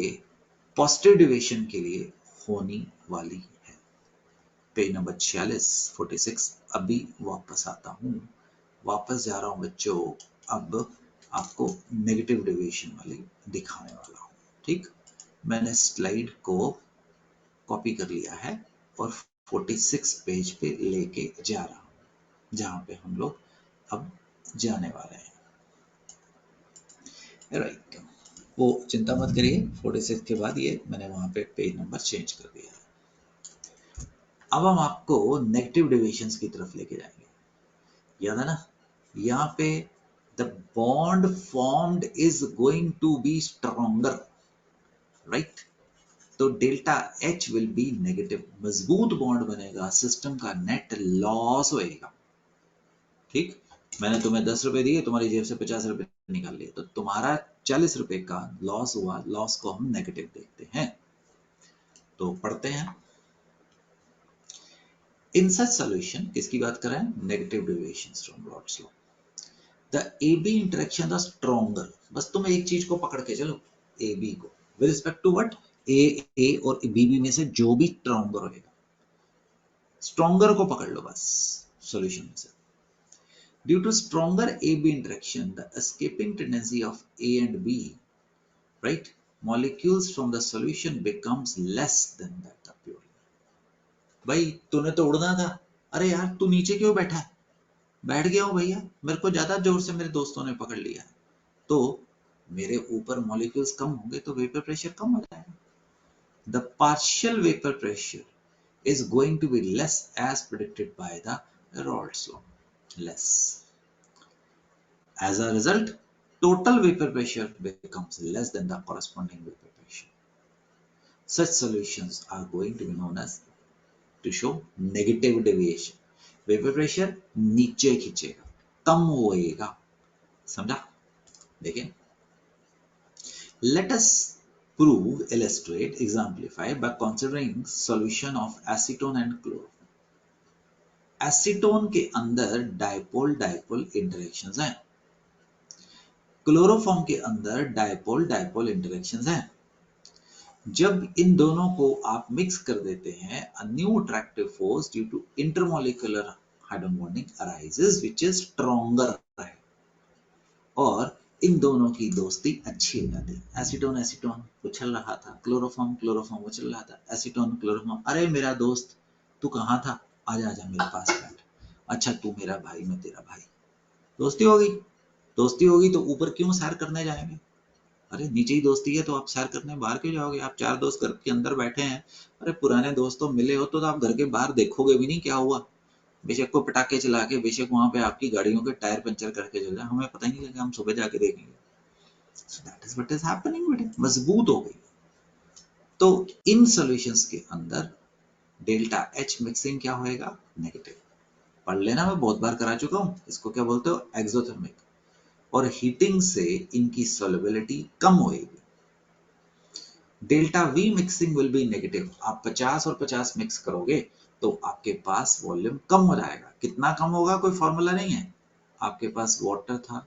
पॉजिटिव डेविएशन के लिए होने वाली है। पेज नंबर 46 अभी वापस आता हूं, वापस जा रहा हूं बच्चों। अब आपको नेगेटिव डेविएशन वाली दिखाने वाला हूं। ठीक, मैंने स्लाइड को कॉपी कर लिया है और 46 पेज पे लेके जा रहा हूं, जहां पे हम लोग अब जाने वाले हैं। राइट, वो चिंता मत करिए, 46 के बाद ये मैंने वहां पे पेज नंबर चेंज कर दिया है। अब हम आपको नेगेटिव डेविएशंस की तरफ लेके जाएंगे। याद है ना, यहाँ पे the bond formed is going to be stronger, right. तो delta H will be negative, मजबूत बॉन्ड बनेगा, सिस्टम का नेट लॉस होएगा। ठीक, मैंने तुम्हें 10 रुपए दिए, तुम्हारी जेब से 50 रुपए निकाल लिए, तो तुम्हारा 40 रुपए का लॉस हुआ। लॉस को हम नेगेटिव देखते हैं। तो पढ़ते हैं। इन सच सॉल्यूशन, किसकी बात कर रहे हैं? Negative deviations from Raoult's law. The AB interaction the stronger, बस तुम एक चीज को पकड़ के चलो, AB को with respect to what, A और BB में से जो भी स्ट्रॉन्गर होगा, स्ट्रॉन्गर को पकड़ लो बस सॉल्यूशन में से। Due to stronger AB interaction, the escaping tendency of A and B, right, molecules from the solution becomes less than that of pure. भाई तूने तो उड़ना था, अरे यार तू नीचे क्यों बैठा है? बैठ गया हूं भैया, मेरे को ज्यादा जोर से मेरे दोस्तों ने पकड़ लिया, तो मेरे ऊपर मॉलिक्यूल्स कम होंगे तो वेपर प्रेशर कम हो जाएगा। The partial vapor pressure is going to be less as predicted by the Raoult's law, less. As a result, total vapor pressure becomes less than the corresponding vapor pressure. Such solutions are going to be known as to show negative deviation. Vapor pressure नीचे खींचेगा, कम होएगा, समझा? देखिए, let us prove, illustrate, exemplify by considering solution of acetone and chloroform. Acetone के अंदर dipole dipole interactions हैं, chloroform के अंदर डायपोल डायपोल इंटरेक्शंस हैं। जब इन दोनों को आप मिक्स कर देते हैं, a new attractive force due to intermolecular hydrogen bonding arises which is stronger है, और इन दोनों की दोस्ती अच्छी हो जाती है। एसीटोन एसीटोन उछल रहा था, क्लोरोफॉर्म क्लोरोफॉर्म उछल रहा था, एसीटोन क्लोरोफॉर्म, अरे मेरा दोस्त तू कहाँ था, आजा आजा मेरे पास बैठ, अच्छा तू मेरा भाई मैं तेरा भाई, दोस्ती होगी। दोस्ती होगी तो ऊपर क्यों सैर करने जाएंगे? अरे नीचे ही दोस्ती है तो आप सैर करने बाहर क्यों जाओगे? आप चार दोस्त घर के अंदर बैठे हैं, अरे पुराने दोस्तों मिले हो तो आप घर के बाहर देखोगे भी नहीं क्या हुआ, बेशक को पटाखे चला के, बेशक वहां पे आपकी गाड़ियों के टायर पंचर करके चल जाए, हमें पता ही नहीं लगा, हम सुबह जाके देखेंगे। So that is what is happening बेटे, मजबूत हो गई। तो इन सॉल्यूशंस के अंदर डेल्टा H मिक्सिंग क्या होएगा? नेगेटिव। पढ़ लेना, मैं बहुत बार करा चुका हूँ, इसको क्या बोलते हो? एक्सोथर्मिक। और हीटिंग से इनकी सॉल्युबिलिटी कम होएगी। Delta V mixing will be negative. आप 50 और 50 मिक्स करोगे तो आपके पास वॉल्यूम कम हो जाएगा। कितना कम होगा? कोई फॉर्मूला नहीं है। आपके पास वाटर था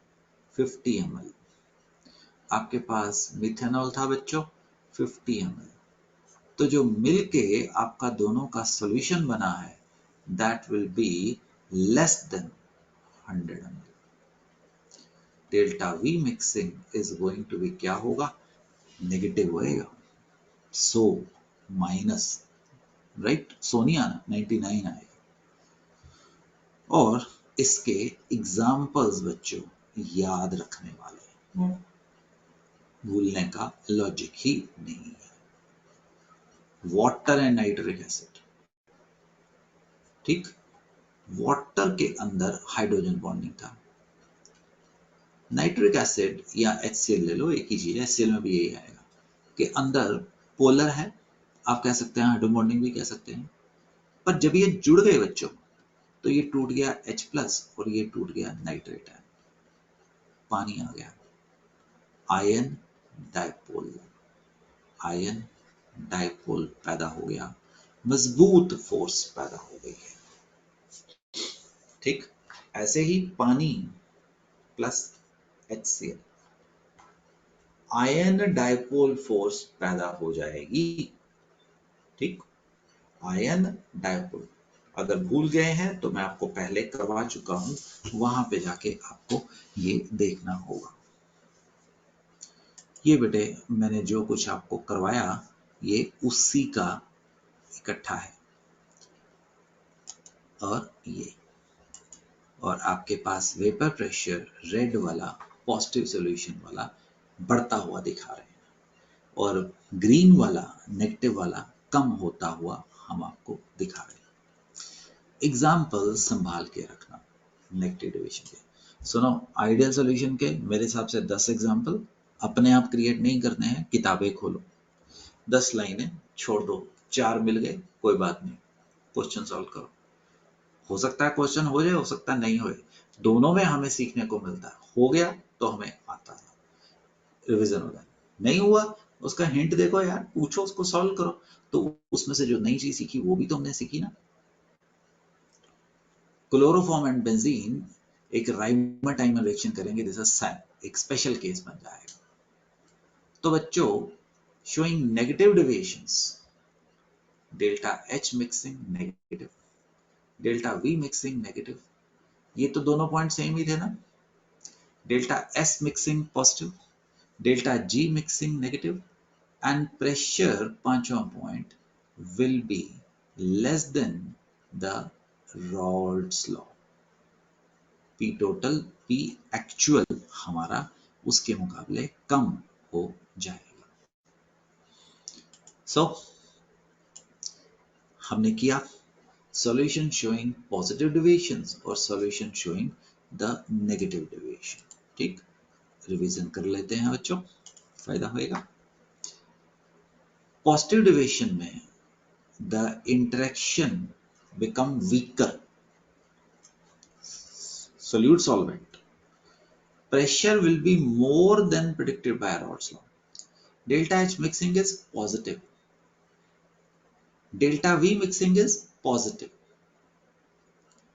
50 ml, आपके पास मिथेनॉल था बच्चों 50 ml, तो जो मिलके आपका दोनों का सॉल्यूशन बना है that will be less than 100 ml. Delta V mixing is going to be क्या होगा? नेगेटिव होएगा। सो माइनस, राइट, सो नहीं आना, 99 आएगा। और इसके एग्जाम्पल्स बच्चों याद रखने वाले, भूलने का लॉजिक ही नहीं है। वाटर एंड नाइट्रिक एसिड, ठीक, वाटर के अंदर हाइड्रोजन बॉन्डिंग था, नाइट्रिक एसिड या HCl ले लो, एक ही चीज है, HCl में भी यही आएगा कि अंदर पोलर है, आप कह सकते हैं हाइड्रोजन बॉन्डिंग भी कह सकते हैं, पर जब ये जुड़ गए बच्चों तो ये टूट गया H+ और ये टूट गया नाइट्रेट है, पानी आ गया, आयन डायपोल, आयन डायपोल पैदा हो गया, मजबूत फोर्स पैदा हो गई है, ठीक। ऐसे ही पानी plus HCl, ion dipole force पैदा हो जाएगी, ठीक। आयन डायपोल, अगर भूल गए हैं तो मैं आपको पहले करवा चुका हूं, वहां पे जाके आपको ये देखना होगा। ये बेटे मैंने जो कुछ आपको करवाया ये उसी का इकट्ठा है, और ये, और आपके पास वेपर प्रेशर रेड वाला पॉजिटिव सॉल्यूशन वाला बढ़ता हुआ दिखा रहे हैं, और ग्रीन वाला नेगेटिव वाला कम होता हुआ हम आपको दिखा रहे हैं। एग्जाम्पल संभाल के रखना नेगेटिव डिविजन के। सुनो, आइडियल सॉल्यूशन के मेरे हिसाब से 10 एग्जाम्पल अपने आप क्रिएट नहीं करने हैं, किताबें खोलो, 10 लाइनें छोड़ दो, 4 मिल गए कोई बात नहीं, क्वेश्चन सॉल्व करो, हो सकता है क्वेश्चन हो जाए, हो सकता है नहीं होए, दोनों में हमें सीखने को मिलता है, हो गया तो हमें आता है, रिवीजन हो जाए, नहीं हुआ उसका हिंट देखो यार, पूछो उसको, सॉल्व करो, तो उसमें से जो नई चीज सीखी वो भी तो हमने सीखी ना। क्लोरोफॉर्म एंड बेंजीन एक राइमोटाइमर रिएक्शन करेंगे, जैसा सैन, एक स्पेशल केस बन जाएगा। तो बच्चों, showing negative deviations, delta H mixing negative, delta V mixing negative, ये तो दोनों पॉइंट सेम ही थे ना, delta S mixing positive, delta G mixing negative, and pressure, पांचवा point, will be less than the Raoult's law, P total P actual हमारा उसके मुकाबले कम हो जाएगा। So हमने किया solution showing positive deviations और solution showing the negative deviation, ठीक, रिवीजन कर लेते हैं बच्चों, फायदा होएगा। पॉजिटिव डेविएशन में the interaction become weaker, solute solvent, pressure will be more than predicted by Raoult's law, delta H mixing is positive, delta V mixing is positive,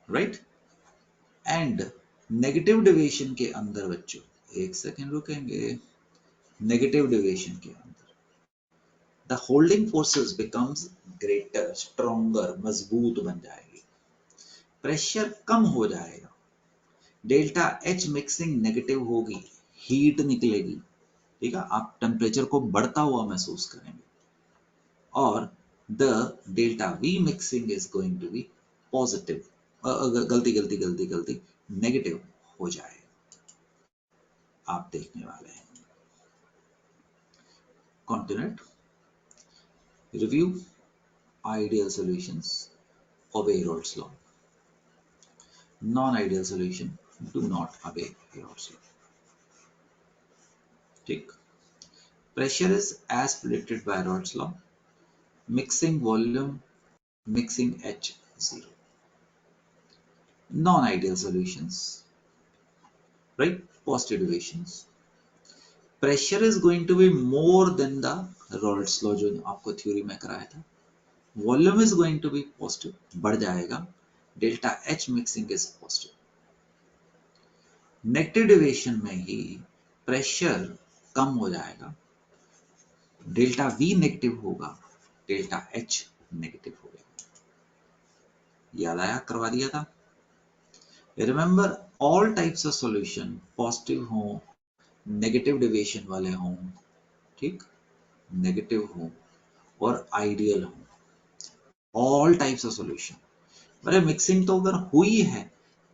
right, and negative deviation के अंदर बच्चों, एक second रुकेंगे, negative deviation के अंदर the holding forces becomes greater, stronger, मजबूत बन जाएगी, प्रेशर कम हो जाएगा, डेल्टा H मिक्सिंग नेगेटिव होगी, हीट निकलेगी, ठीक है, आप टेम्परेचर को बढ़ता हुआ महसूस करेंगे, और the delta V mixing is going to be positive, गलती नेगेटिव हो जाएगा, आप देखने वाले हैं। Continued review ideal solutions obey Raoult's law, non-ideal solution do not obey Raoult's law, ठीक, pressure is as predicted by Raoult's law, mixing volume, mixing H 0, non-ideal solutions, right, positive deviations, pressure is going to be more than the Raoult's law जो आपको theory में कराया था, volume is going to be positive, बढ़ जाएगा, delta H mixing is positive, negative deviation में ही pressure कम हो जाएगा, डेल्टा V नेगेटिव होगा, डेल्टा H नेगेटिव हो गया, याद आया, करवा दिया था। Remember all types of solution, positive हो, नेगेटिव डेविएशन वाले हों, ठीक, नेगेटिव हो और आइडियल हो, ऑल टाइप्स ऑफ सॉल्यूशन, अरे मिक्सिंग तो अगर हुई है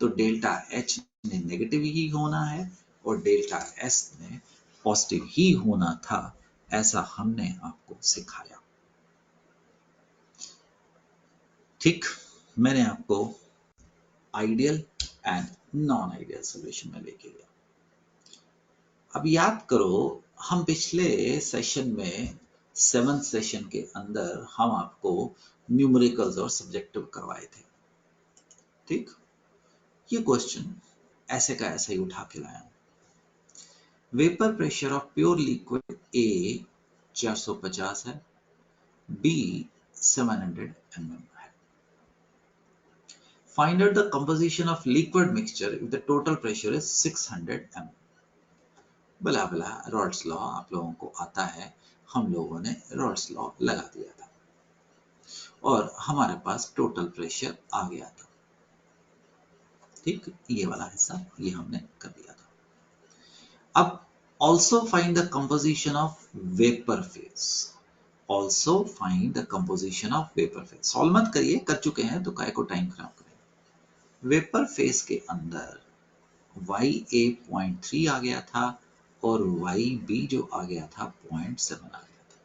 तो डेल्टा एच ने नेगेटिव ही होना है और डेल्टा एस ने पॉजिटिव ही होना था, ऐसा हमने आपको सिखाया। ठीक, मैंने आपको ideal and non ideal solution में लेके गया। अब याद करो, हम पिछले सेशन में 7th सेशन के अंदर हम आपको न्यूमेरिकल्स और सब्जेक्टिव करवाए थे। ठीक, ये क्वेश्चन ऐसे का ऐसा ही उठा के लाया। Vapour pressure of pure liquid A 450 है, बी 700 mm है। Find out the composition of liquid mixture if the total pressure is 600 mm। भला भला रॉड्स लॉ आप लोगों को आता है, हम लोगों ने रॉड्स लॉ लगा दिया था और हमारे पास टोटल प्रेशर आ गया था। ठीक, ये वाला हिस्सा ये हमने कर दिया था। अब also find the composition of vapor phase, also find the composition of vapor phase। Solve मत करिए, कर चुके हैं तो काय को टाइम खराब करें। वेपर फेज के अंदर YA 0.3 आ गया था और YB जो आ गया था 0.7 आ गया था।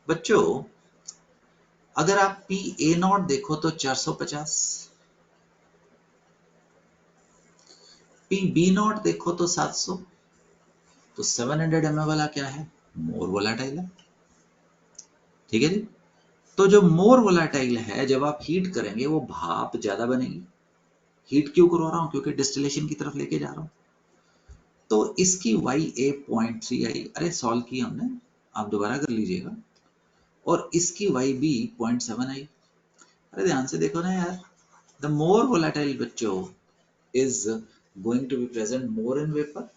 बच्चों, अगर आप PA0 देखो तो 450, PB0 देखो तो 700, तो 700 ml वाला क्या है? मोर वोलेटाइल है। ठीक है जी। तो जो मोर वोलेटाइल है, जब आप हीट करेंगे वो भाप ज्यादा बनेगी। हीट क्यों करवा रहा हूं? क्योंकि डिस्टिलेशन की तरफ लेके जा रहा हूं। तो इसकी YA 0.3 आई, अरे सॉल्व किया हमने, आप दोबारा कर लीजिएगा। और इसकी YB 0.7 आई। अरे ध्यान से देखो ना यार, द मोर वोलेटाइल बच्चों is going to be present more in vapour.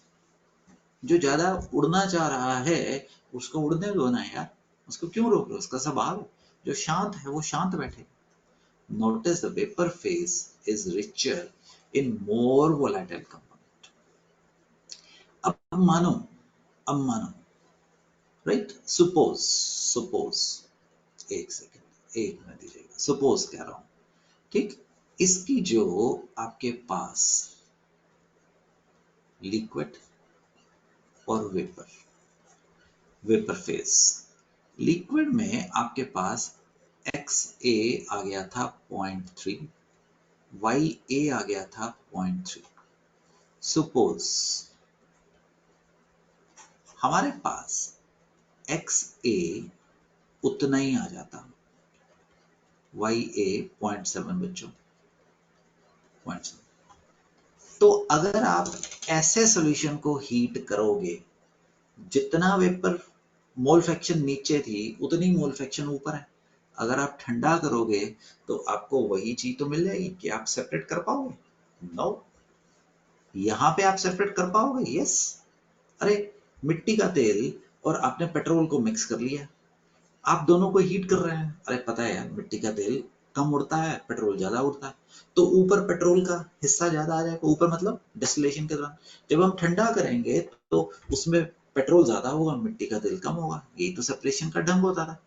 जो ज्यादा उड़ना चाह रहा है उसको उड़ने दो ना यार, उसको क्यों रोक रहे हो? उसका स्वभाव है। जो शांत है वो शांत बैठे। Notice the vapor phase is richer in more volatile component। अब मानो, राइट, suppose एक सेकेंड, एक मिनट दीजिएगा, suppose कह रहा हूं। ठीक, इसकी जो आपके पास लिक्विड और वेपर फेज, लिक्विड में आपके पास XA आ गया था 0.3, YA आ गया था 0.3। सपोज हमारे पास XA उतना ही आ जाता, YA 0.7 बच्चों 0.7। तो अगर आप ऐसे सॉल्यूशन को हीट करोगे, जितना वेपर मोल फ्रैक्शन नीचे थी उतनी मोल फ्रैक्शन ऊपर है। अगर आप ठंडा करोगे तो आपको वही चीज तो मिल जाएगी कि आप सेपरेट कर पाओगे? नो। यहां पे आप सेपरेट कर पाओगे? यस। अरे मिट्टी का तेल और आपने पेट्रोल को मिक्स कर लिया, आप दोनों को हीट कर रहे हैं। अरे पता है यार, मिट्टी का तेल कम उड़ता है, पेट्रोल ज्यादा उड़ता है, तो ऊपर पेट्रोल का हिस्सा ज्यादा आ जाएगा। ऊपर मतलब डिस्टिलेशन के दौरान। जब हम ठंडा करेंगे तो उसमें पेट्रोल ज्यादा होगा, मिट्टी का तेल कम होगा। यही तो सेपरेशन का ढंग होता था।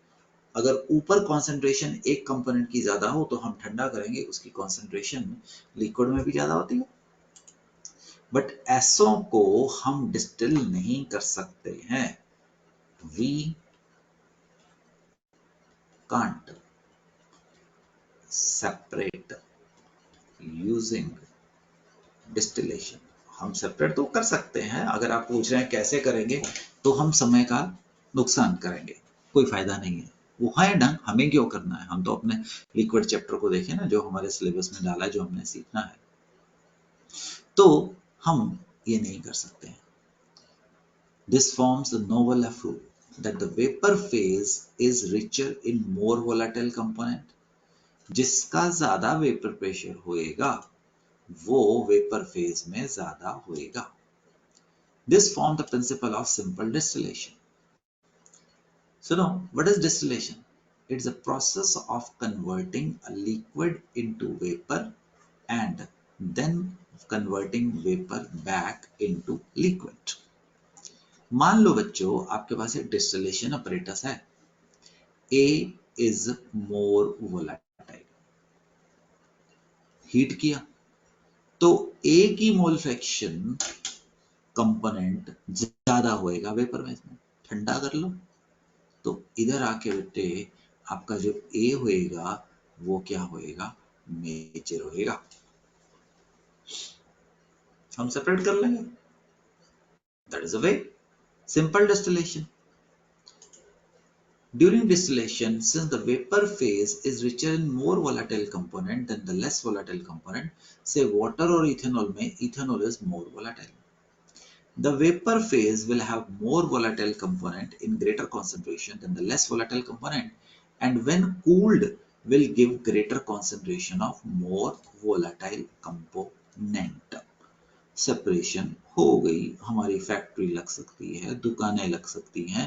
अगर ऊपर कॉन्सेंट्रेशन एक कंपोनेंट की ज्यादा हो तो हम ठंडा करेंगे, उसकी कॉन्सेंट्रेशन लिक्विड में भी ज्यादा होती है। बट ऐसों को हम डिस्टिल नहीं कर सकते हैं। We can't separate using distillation. हम सेपरेट तो कर सकते हैं, अगर आप पूछ रहे हैं कैसे करेंगे तो हम समय का नुकसान करेंगे, कोई फायदा नहीं है। वो है ढंग, हमें क्यों करना है? हम तो अपने लिक्विड चैप्टर को देखें ना, जो हमारे सिलेबस में डाला है, जो हमने सीखना है, तो हम ये नहीं कर सकते हैं। This forms the Noble rule that the vapor phase is richer in more volatile component। जिसका ज्यादा वेपर प्रेशर होएगा वो वेपर फेज में ज्यादा होएगा। This forms the principle of simple distillation। So now, what is distillation? It's a process of converting a liquid into vapor and then converting vapor back into liquid। मान लो बच्चों, आपके पास एक distillation apparatus है। A is more volatile। Heat किया, तो ए की mole fraction component ज्यादा होएगा वेपर में, ठंडा कर लो तो इधर आके बेटे आपका जो ए होएगा वो क्या होएगा, मेजर होएगा। हम सेपरेट कर लेंगे, that is a way simple distillation. During distillation, since the vapor phase is richer in more volatile component than the less volatile component, say water or ethanol में ethanol is more volatile. The vapor phase will have more volatile component in greater concentration than the less volatile component, and when cooled will give greater concentration of more volatile component. Separation हो गई, हमारी factory लग सकती है, दुकानें लग सकती हैं,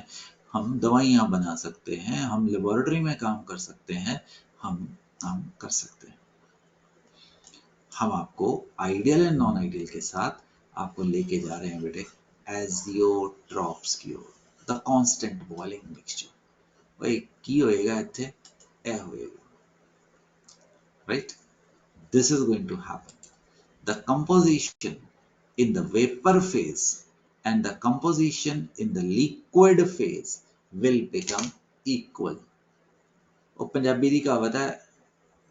हम दवाइयाँ बना सकते हैं, हम लेबोरेटरी में काम कर सकते हैं, हम काम कर सकते हैं। हम आपको आइडियल एंड नॉन आइडियल के साथ आपको लेके जा रहे हैं बेटे एजियोट्रॉप्स की ओर, द कांस्टेंट बॉइलिंग मिक्सचर। भाई की होएगा इत्थे ए होएगा, right? This is going to happen. The composition in the vapor phase and the composition in the liquid phase will become equal। और पंजाबी दी कहावत है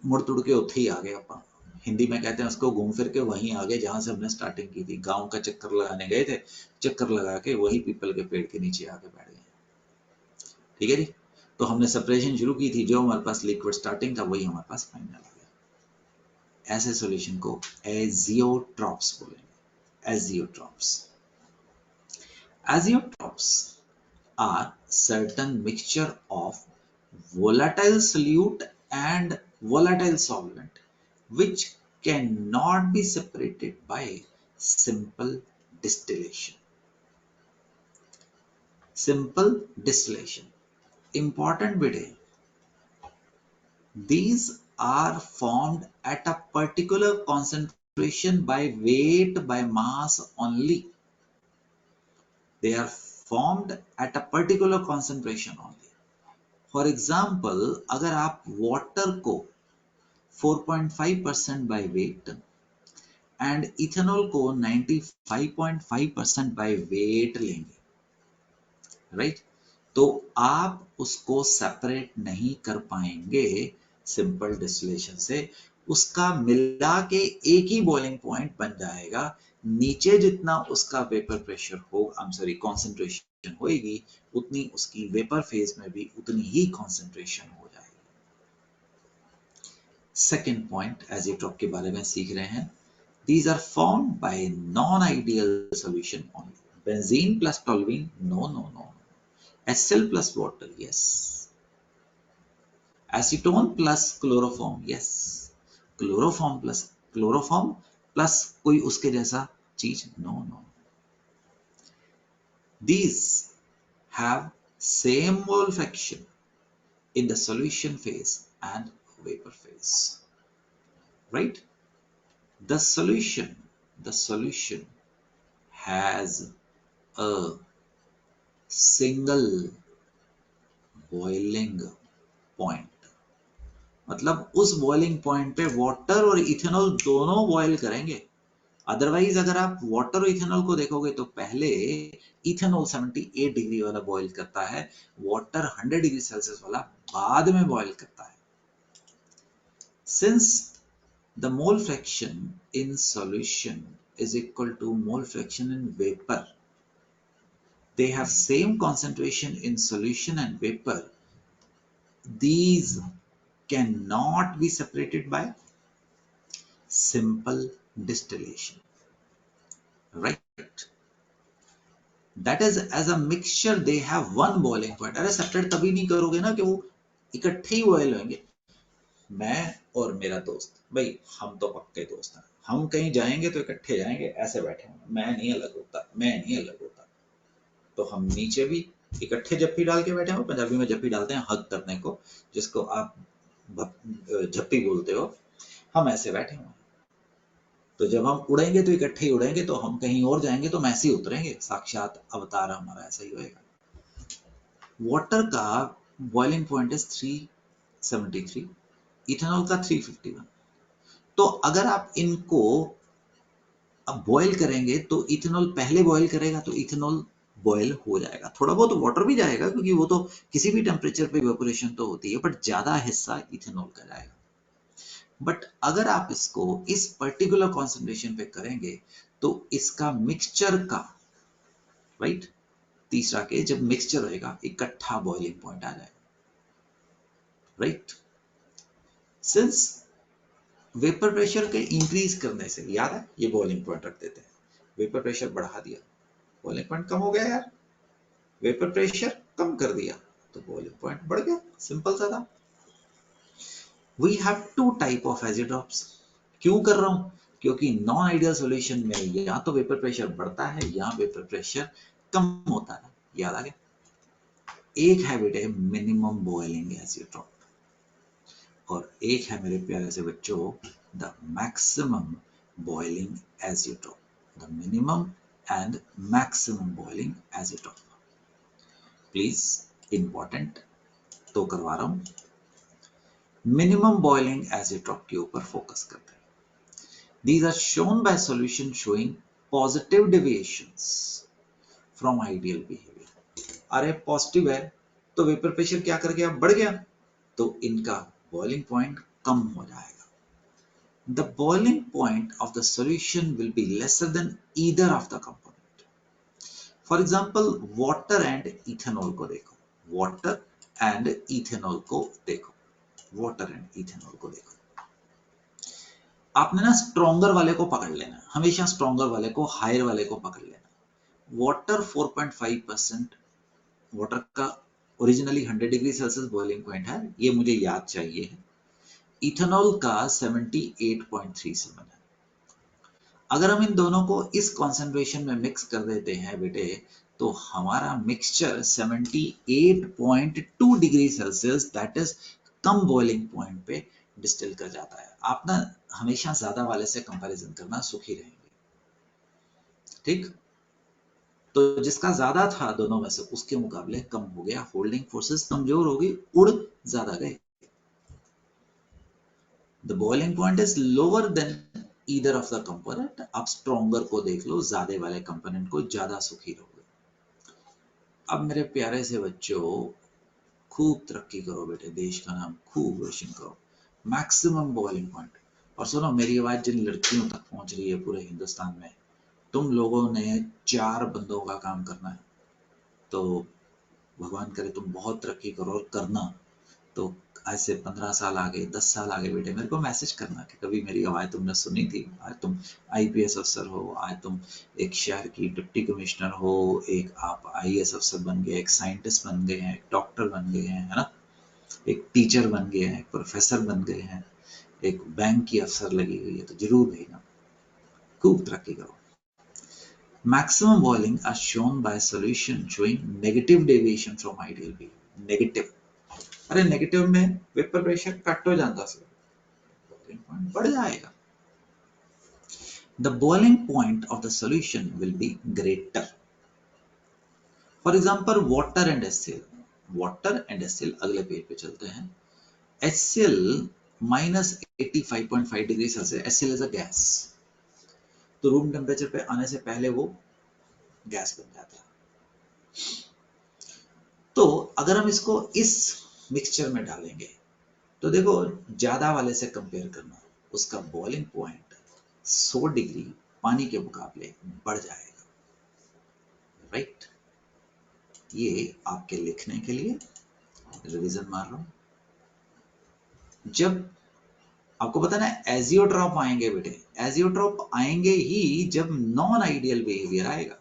मुड़ तुड़ के उत्थे ही आ गए अपन, हिंदी में कहते हैं उसको घूम फिर के वहीं आ गए जहां से हमने स्टार्टिंग की थी। गांव का चक्कर लगाने गए थे, चक्कर लगा के वही पीपल के पेड़ के नीचे आके बैठ गए। ठीक है जी, तो हमने सेपरेशन शुरू की थी, जो हमारे पास लिक्विड स्टार्टिंग था वही हमारे पास फाइनल आ गया। ऐसे सॉल्यूशन को एजियोट्रॉप्स बोलेंगे, azeotropes. Azeotrophs are certain mixture of volatile solute and volatile solvent which cannot be separated by simple distillation. Simple distillation, important bit है, these are formed at a particular concentration by weight by mass only. They are formed at a particular concentration only. For example, अगर आप water को 4.5% by weight and ethanol को 95.5% by weight लेंगे, right? तो आप उसको separate नहीं कर पाएंगे simple distillation से, उसका मिला के एक ही boiling point बन जाएगा। नीचे जितना उसका वेपर प्रेशर हो, कॉन्सेंट्रेशन होएगी, उतनी उसकी वेपर फेज में भी उतनी ही कॉन्सेंट्रेशन हो जाएगी। सेकेंड पॉइंट एजियोट्रॉप के बारे में सीख रहे हैं। These are formed by non-ideal solution only. Benzene plus toluene, no. HCl plus water, yes. Acetone plus chloroform, yes. Chloroform plus कोई उसके जैसा चीज, no. These have same mole fraction in the solution phase and vapor phase, right? The solution has a single boiling point, मतलब उस boiling point पे water और ethanol दोनों boil करेंगे। अदरवाइज अगर आप वाटर और इथेनॉल को देखोगे तो पहले इथेनॉल 78 डिग्री वाला बॉयल करता है, वाटर 100 डिग्री सेल्सियस वाला बाद में बॉयल करता है। Since the mole fraction in solution is equal to mole fraction in vapor, they have same concentration in solution and vapor, these cannot be separated by simple distillation, right? That is, as a mixture they have one boiling point। अरे separate तभी नहीं करोगे ना कि वो इकट्ठे ही boil होंगे। मैं और मेरा दोस्त, भाई हम तो पक्के दोस्त हैं, हम कहीं जाएंगे तो इकट्ठे जाएंगे, ऐसे बैठे होंगे, मैं नहीं अलग होता। तो हम नीचे भी इकट्ठे जप्पी डाल के बैठे हो, पंजाबी में जप्पी डालते हैं हग करने को, जिसको आप झप्पी बोलते हो, हम ऐसे बैठे हुए। तो जब हम उड़ेंगे तो इकट्ठे ही उड़ेंगे, तो हम कहीं और जाएंगे तो मैसे ही उतरेंगे, साक्षात अवतार हमारा ऐसा ही होएगा। वाटर का बॉइलिंग पॉइंट इज 373, इथेनॉल का 351। तो अगर आप इनको अब बॉयल करेंगे तो इथेनॉल पहले बॉयल करेगा तो इथेनॉल बॉयल हो जाएगा, थोड़ा बहुत वाटर भी जाएगा क्योंकि वो तो किसी भी टेम्परेचर पे इवेपोरेशन तो होती है, बट ज्यादा हिस्सा इथेनॉल का जाएगा। बट अगर आप इसको इस पर्टिकुलर कॉन्सेंट्रेशन पे करेंगे तो इसका मिक्सचर का, राइट, तीसरा के जब मिक्सचर होएगा इकट्ठा बॉइलिंग पॉइंट आ जाएगा, राइट। सिंस वेपर प्रेशर के इंक्रीज करने से, याद है ये बॉइलिंग पॉइंट रख देते हैं, वेपर प्रेशर बढ़ा दिया, बॉइलिंग पॉइंट कम हो गया यार, वेपर प्रेशर कम कर दिया तो बॉइलिंग पॉइंट बढ़ गया, सिंपल सा था। We have two type of azeotropes. क्यों कर रहा हूं? क्योंकि नॉन आइडियल सॉल्यूशन में या तो वेपर प्रेशर बढ़ता है या वेपर प्रेशर कम होता है, याद आ गया। एक है बेटे मिनिमम बॉइलिंग एजिड्रॉप और एक है मेरे प्यारे से बच्चों the maximum boiling azeotrope, the minimum and maximum boiling azeotrope. Please important तो करवा रहा हूं। मिनिमम बॉइलिंग एजिड्रॉप के ऊपर फोकस करते हैं। These are shown by solution showing positive deviations from ideal behavior. अरे पॉजिटिव है तो वेपर प्रेशर क्या कर गया, बढ़ गया, तो इनका बॉइलिंग पॉइंट कम हो जाएगा। The boiling point of the solution will be lesser than either of the component. For example, water and ethanol को देखो, water and ethanol को देखो, water and ethanol को देखो। आपने ना स्ट्रॉन्गर वाले को पकड़ लेना, हमेशा स्ट्रॉन्गर वाले को, हायर वाले को पकड़ लेना। वाटर 4.5%, वाटर का originally 100 degree Celsius boiling point है, ये मुझे याद चाहिए है। इथेनॉल का 78.37 है। अगर हम इन दोनों को इस कॉन्सेंट्रेशन में मिक्स कर देते हैं बेटे तो हमारा mixture 78.2 degree Celsius that is come boiling point पे डिस्टिल कर जाता है। आप ना हमेशा ज्यादा वाले से कंपैरिजन करना सुखी रहेंगे, ठीक। तो जिसका ज्यादा था दोनों में से उसके मुकाबले कम हो गया, होल्डिंग फोर्सेस कमजोर हो गई, उड़ ज्यादा गए। The boiling point is lower than either of the component. आप स्ट्रॉन्गर को देख लो, ज्यादा वाले कंपोनेंट को, ज्यादा सुखी रहोगे। अब मेरे प्यारे से बच्चों खूब तरक्की करो बेटे, देश का नाम खूब रोशन करो। Maximum boiling point. और सुनो मेरी आवाज जिन लड़कियों तक पहुंच रही है पूरे हिंदुस्तान में, तुम लोगों ने 4 बंदों का काम करना है, तो भगवान करे तुम बहुत तरक्की करो और करना। तो आज से 15 साल आगे, 10 साल आगे बेटे मेरे को मैसेज करना कि कभी मेरी आवाज तुमने सुनी थी, आज तुम आईपीएस अफसर हो, आज तुम एक शहर की डिप्टी कमिश्नर हो, एक आप आईएएस अफसर बन गए, एक साइंटिस्ट बन गए हैं, एक डॉक्टर बन गए हैं, है ना, एक टीचर बन गए हैं, एक प्रोफेसर बन गए हैं, एक बैंक की अफसर लगी हुई है, तो जरूर भेजना। खूब तरक्की करो। Maximum boiling are shown by a solution showing negative deviation from ideal behavior. Negative, अरे नेगेटिव में वेपर प्रेशर कट हो जाता है, बॉइलिंग पॉइंट बढ़ जाएगा। The boiling point of the solution will be greater. For example, water and HCl. Water and HCl, अगले page पे चलते हैं। HCl minus 85.5 degree Celsius, HCl is a gas, तो रूम टेम्परेचर पे आने से पहले वो गैस बन जाता है। तो अगर हम इसको इस मिक्सचर में डालेंगे तो देखो ज्यादा वाले से कंपेयर करना, उसका बॉइलिंग पॉइंट 100 डिग्री पानी के मुकाबले बढ़ जाएगा, राइट। ये आपके लिखने के लिए रिवीजन मार रहा हूं। जब आपको पता ना एजियोट्रॉप आएंगे बेटे, एजियोट्रॉप आएंगे ही जब नॉन आइडियल बिहेवियर आएगा।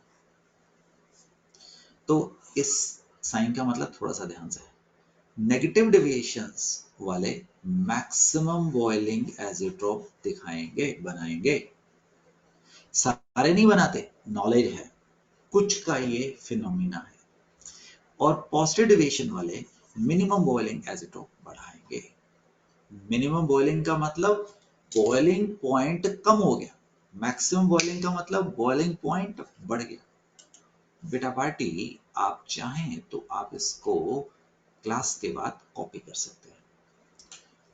तो इस साइन का मतलब थोड़ा सा ध्यान से, नेगेटिव डेविएशंस वाले मैक्सिमम बॉइलिंग एजियोट्रॉप दिखाएंगे, बनाएंगे। सारे नहीं बनाते, नॉलेज है, कुछ का ये फिनोमिना है। और पॉजिटिव डेविएशन वाले मिनिमम बॉइलिंग एजियोट्रॉप बढ़ाएंगे। मिनिमम बॉइलिंग का मतलब बॉइलिंग पॉइंट कम हो गया, मैक्सिमम बॉइलिंग का मतलब बॉइलिंग पॉइंट बढ़ गया। बेटा पार्टी आप चाहें तो आप इसको क्लास के बाद कॉपी कर सकते हैं।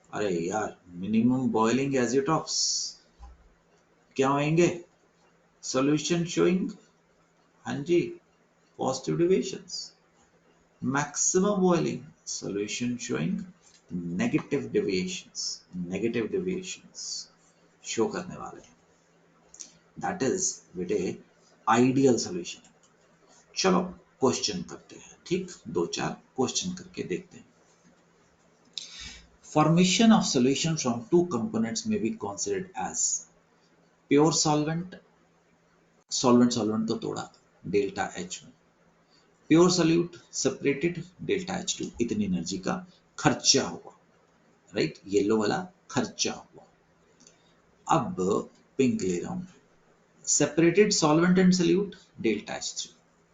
अरे यार मिनिमम बॉइलिंग एजियोट्रॉप्स क्या होंगे, सॉल्यूशन शोइंग, हाँ जी, positive deviations. Maximum boiling, solution showing negative deviations show करने वाले हैं। दैट इज बेटे आइडियल सॉल्यूशन। चलो क्वेश्चन करते हैं, ठीक, दो चार क्वेश्चन करके देखते हैं। Formation of solution from two components may be considered as pure solvent, solvent को तोड़ा डेल्टा H में, pure solute separated delta H2, इतनी एनर्जी का खर्चा हुआ, राइट, येलो वाला खर्चा हुआ। अब पिंक ले रहा हूं, separated solvent and solute delta H3,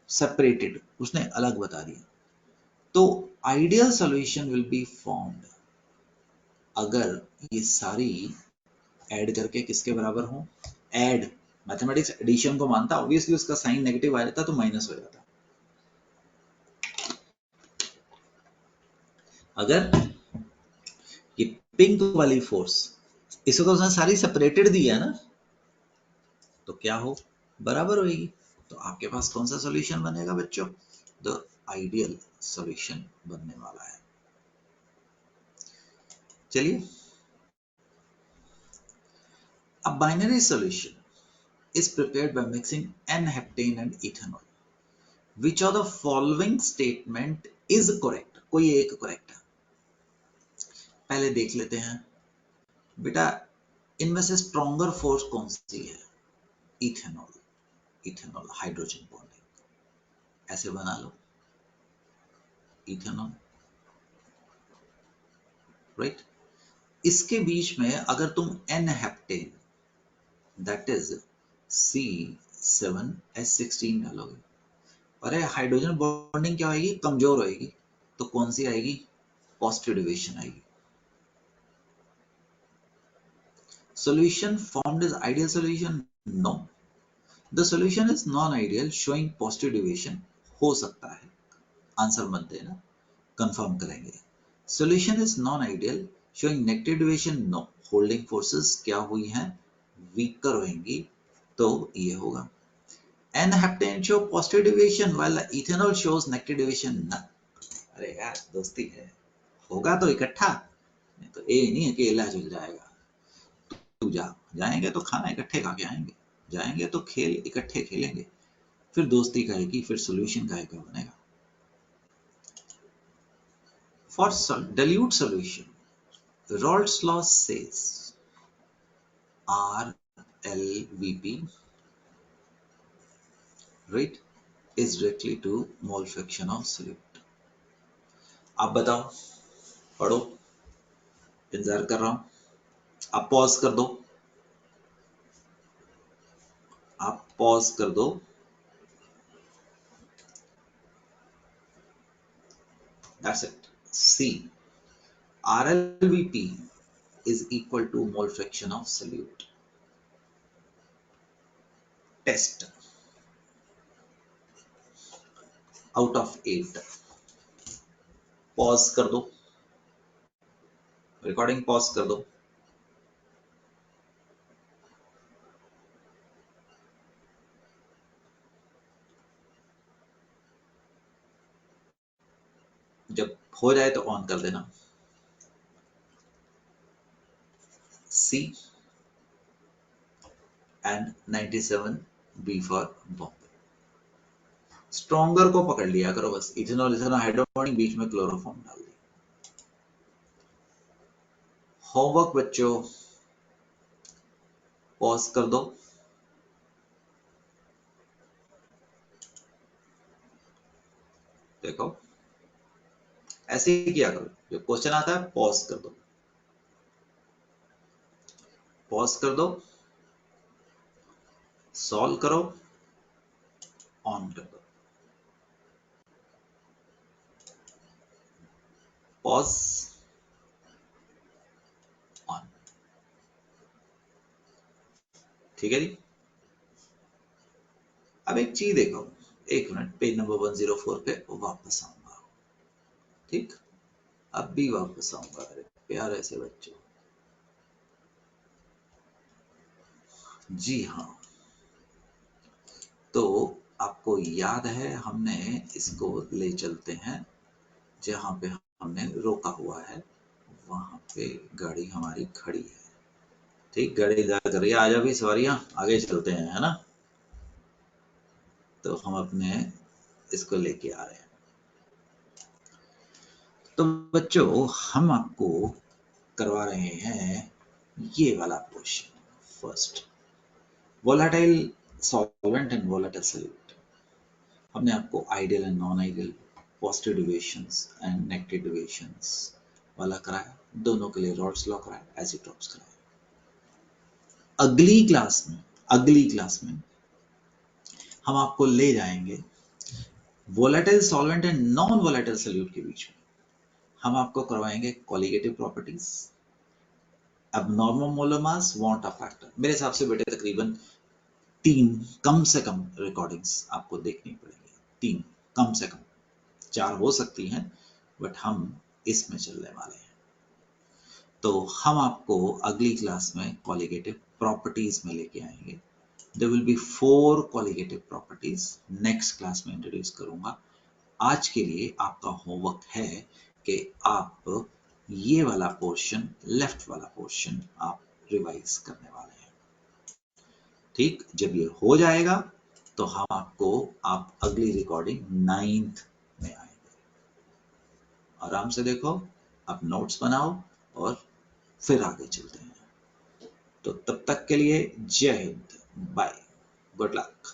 separated उसने अलग बता दिया। तो ideal solution will be formed अगर ये सारी ऐड करके किसके बराबर हो, ऐड, मैथमेटिक्स एडिशन को मानता, ऑब्वियसली उसका साइन नेगेटिव आ जाता तो माइनस हो जाता। अगर ये पिंक वाली फोर्स, इसको तो उसने सारी सेपरेटेड दी है ना, तो क्या हो, बराबर होगी। तो आपके पास कौन सा सॉल्यूशन बनेगा बच्चों, द आइडियल सॉल्यूशन बनने वाला है। चलिए, a binary solution is prepared by mixing N-heptane and ethanol. Which of the following statement is correct? कोई एक करेक्ट है। पहले देख लेते हैं बेटा, इनमें से स्ट्रॉन्गर फोर्स कौन सी है, इथेनॉल, इथेनॉल हाइड्रोजन बॉन्डिंग, ऐसे बना लो, इथेनॉल, राइट। इसके बीच में अगर तुम N heptane that is C7H16 डालोगे, अरे हाइड्रोजन बॉन्डिंग क्या होगी, कमजोर होगी, तो कौन सी आएगी, पॉजिटिव डिविएशन आएगी। Solution formed is ideal solution? No. The solution is non-ideal, showing positive deviation. हो सकता है, आंसर मत देना, कंफर्म करेंगे। Solution is non-ideal, showing negative deviation? No. Holding forces क्या हुई हैं, weaker होंगी, तो ये होगा। N-heptane show positive deviation while the ethanol shows negative deviation? No. अरे यार दोस्ती है, होगा तो इकट्ठा, नहीं तो ए नहीं अकेला चल जाएगा। तू जाएंगे तो खाना इकट्ठे खा के आएंगे, जाएंगे तो खेल इकट्ठे खेलेंगे, फिर दोस्ती कहेगी, फिर सोल्यूशन कहेगा बनेगा। For dilute solution, Raoult's law says RLVP, right, is directly to mole fraction of solute. आप बताओ, पढ़ो, इंतजार कर रहा हूं, आप पॉज कर दो, आप पॉज कर दो। That's it. C, RLVP is equal to mole fraction of solute. Test out of 8. Pause कर दो, रिकॉर्डिंग पॉज कर दो। जब हो जाए तो ऑन कर देना। C and 97B for Bombay. Stronger को पकड़ लिया करो बस, इथेनॉल इथेनॉल हाइड्रोबॉन्डिंग, बीच में क्लोरोफॉर्म डाल दी। होमवर्क बच्चों, पॉज कर दो, देखो ऐसे ही किया करो, जो क्वेश्चन आता है पॉज कर दो, पॉज कर दो, सॉल्व करो, ऑन कर दो, पॉज, ऑन। ठीक है जी। अब एक चीज देखो, एक मिनट, पेज नंबर 104 पे वापस आऊंगा, ठीक, अब भी वापस आऊंगा मेरे प्यारे से बच्चों। जी हाँ, तो आपको याद है हमने इसको ले चलते हैं जहाँ पे हमने रोका हुआ है, वहां पे गाड़ी हमारी खड़ी है। ठीक, गाड़ी इंतजार कर रही है, आजा भी सवारियां, आगे चलते हैं, है ना। तो हम अपने इसको लेके आ रहे हैं। तो बच्चों हम आपको करवा रहे हैं ये वाला question first, volatile solvent and volatile solute. हमने आपको ideal and non ideal, positive deviations and negative deviations वाला कराया, दोनों के लिए रॉल्स लॉ कराया, एसिट्रॉप्स कराया। अगली क्लास में हम आपको ले जाएंगे volatile solvent and non volatile solute के बीच में। हम आपको करवाएंगे colligative properties, abnormal molar mass, want of factor. मेरे हिसाब से बेटे तकरीबन 3 कम से कम रिकॉर्डिंग्स आपको देखनी पड़ेगी, 3 कम से कम, 4 हो सकती हैं, बट हम इसमें चलने वाले हैं। तो हम आपको अगली क्लास में कॉलिगेटिव प्रॉपर्टीज में लेके आएंगे। There will be 4 colligative properties, next class में इंट्रोड्यूस करूंगा। आज के लिए आपका होमवर्क है कि आप ये वाला पोर्शन, लेफ्ट वाला पोर्शन आप रिवाइज करने वाले हैं। ठीक, जब ये हो जाएगा तो हम आपको, आप अगली रिकॉर्डिंग 9th में आएंगे। आराम से देखो, आप नोट्स बनाओ और फिर आगे चलते हैं। तो तब तक के लिए जय हिंद, बाय, गुड लक।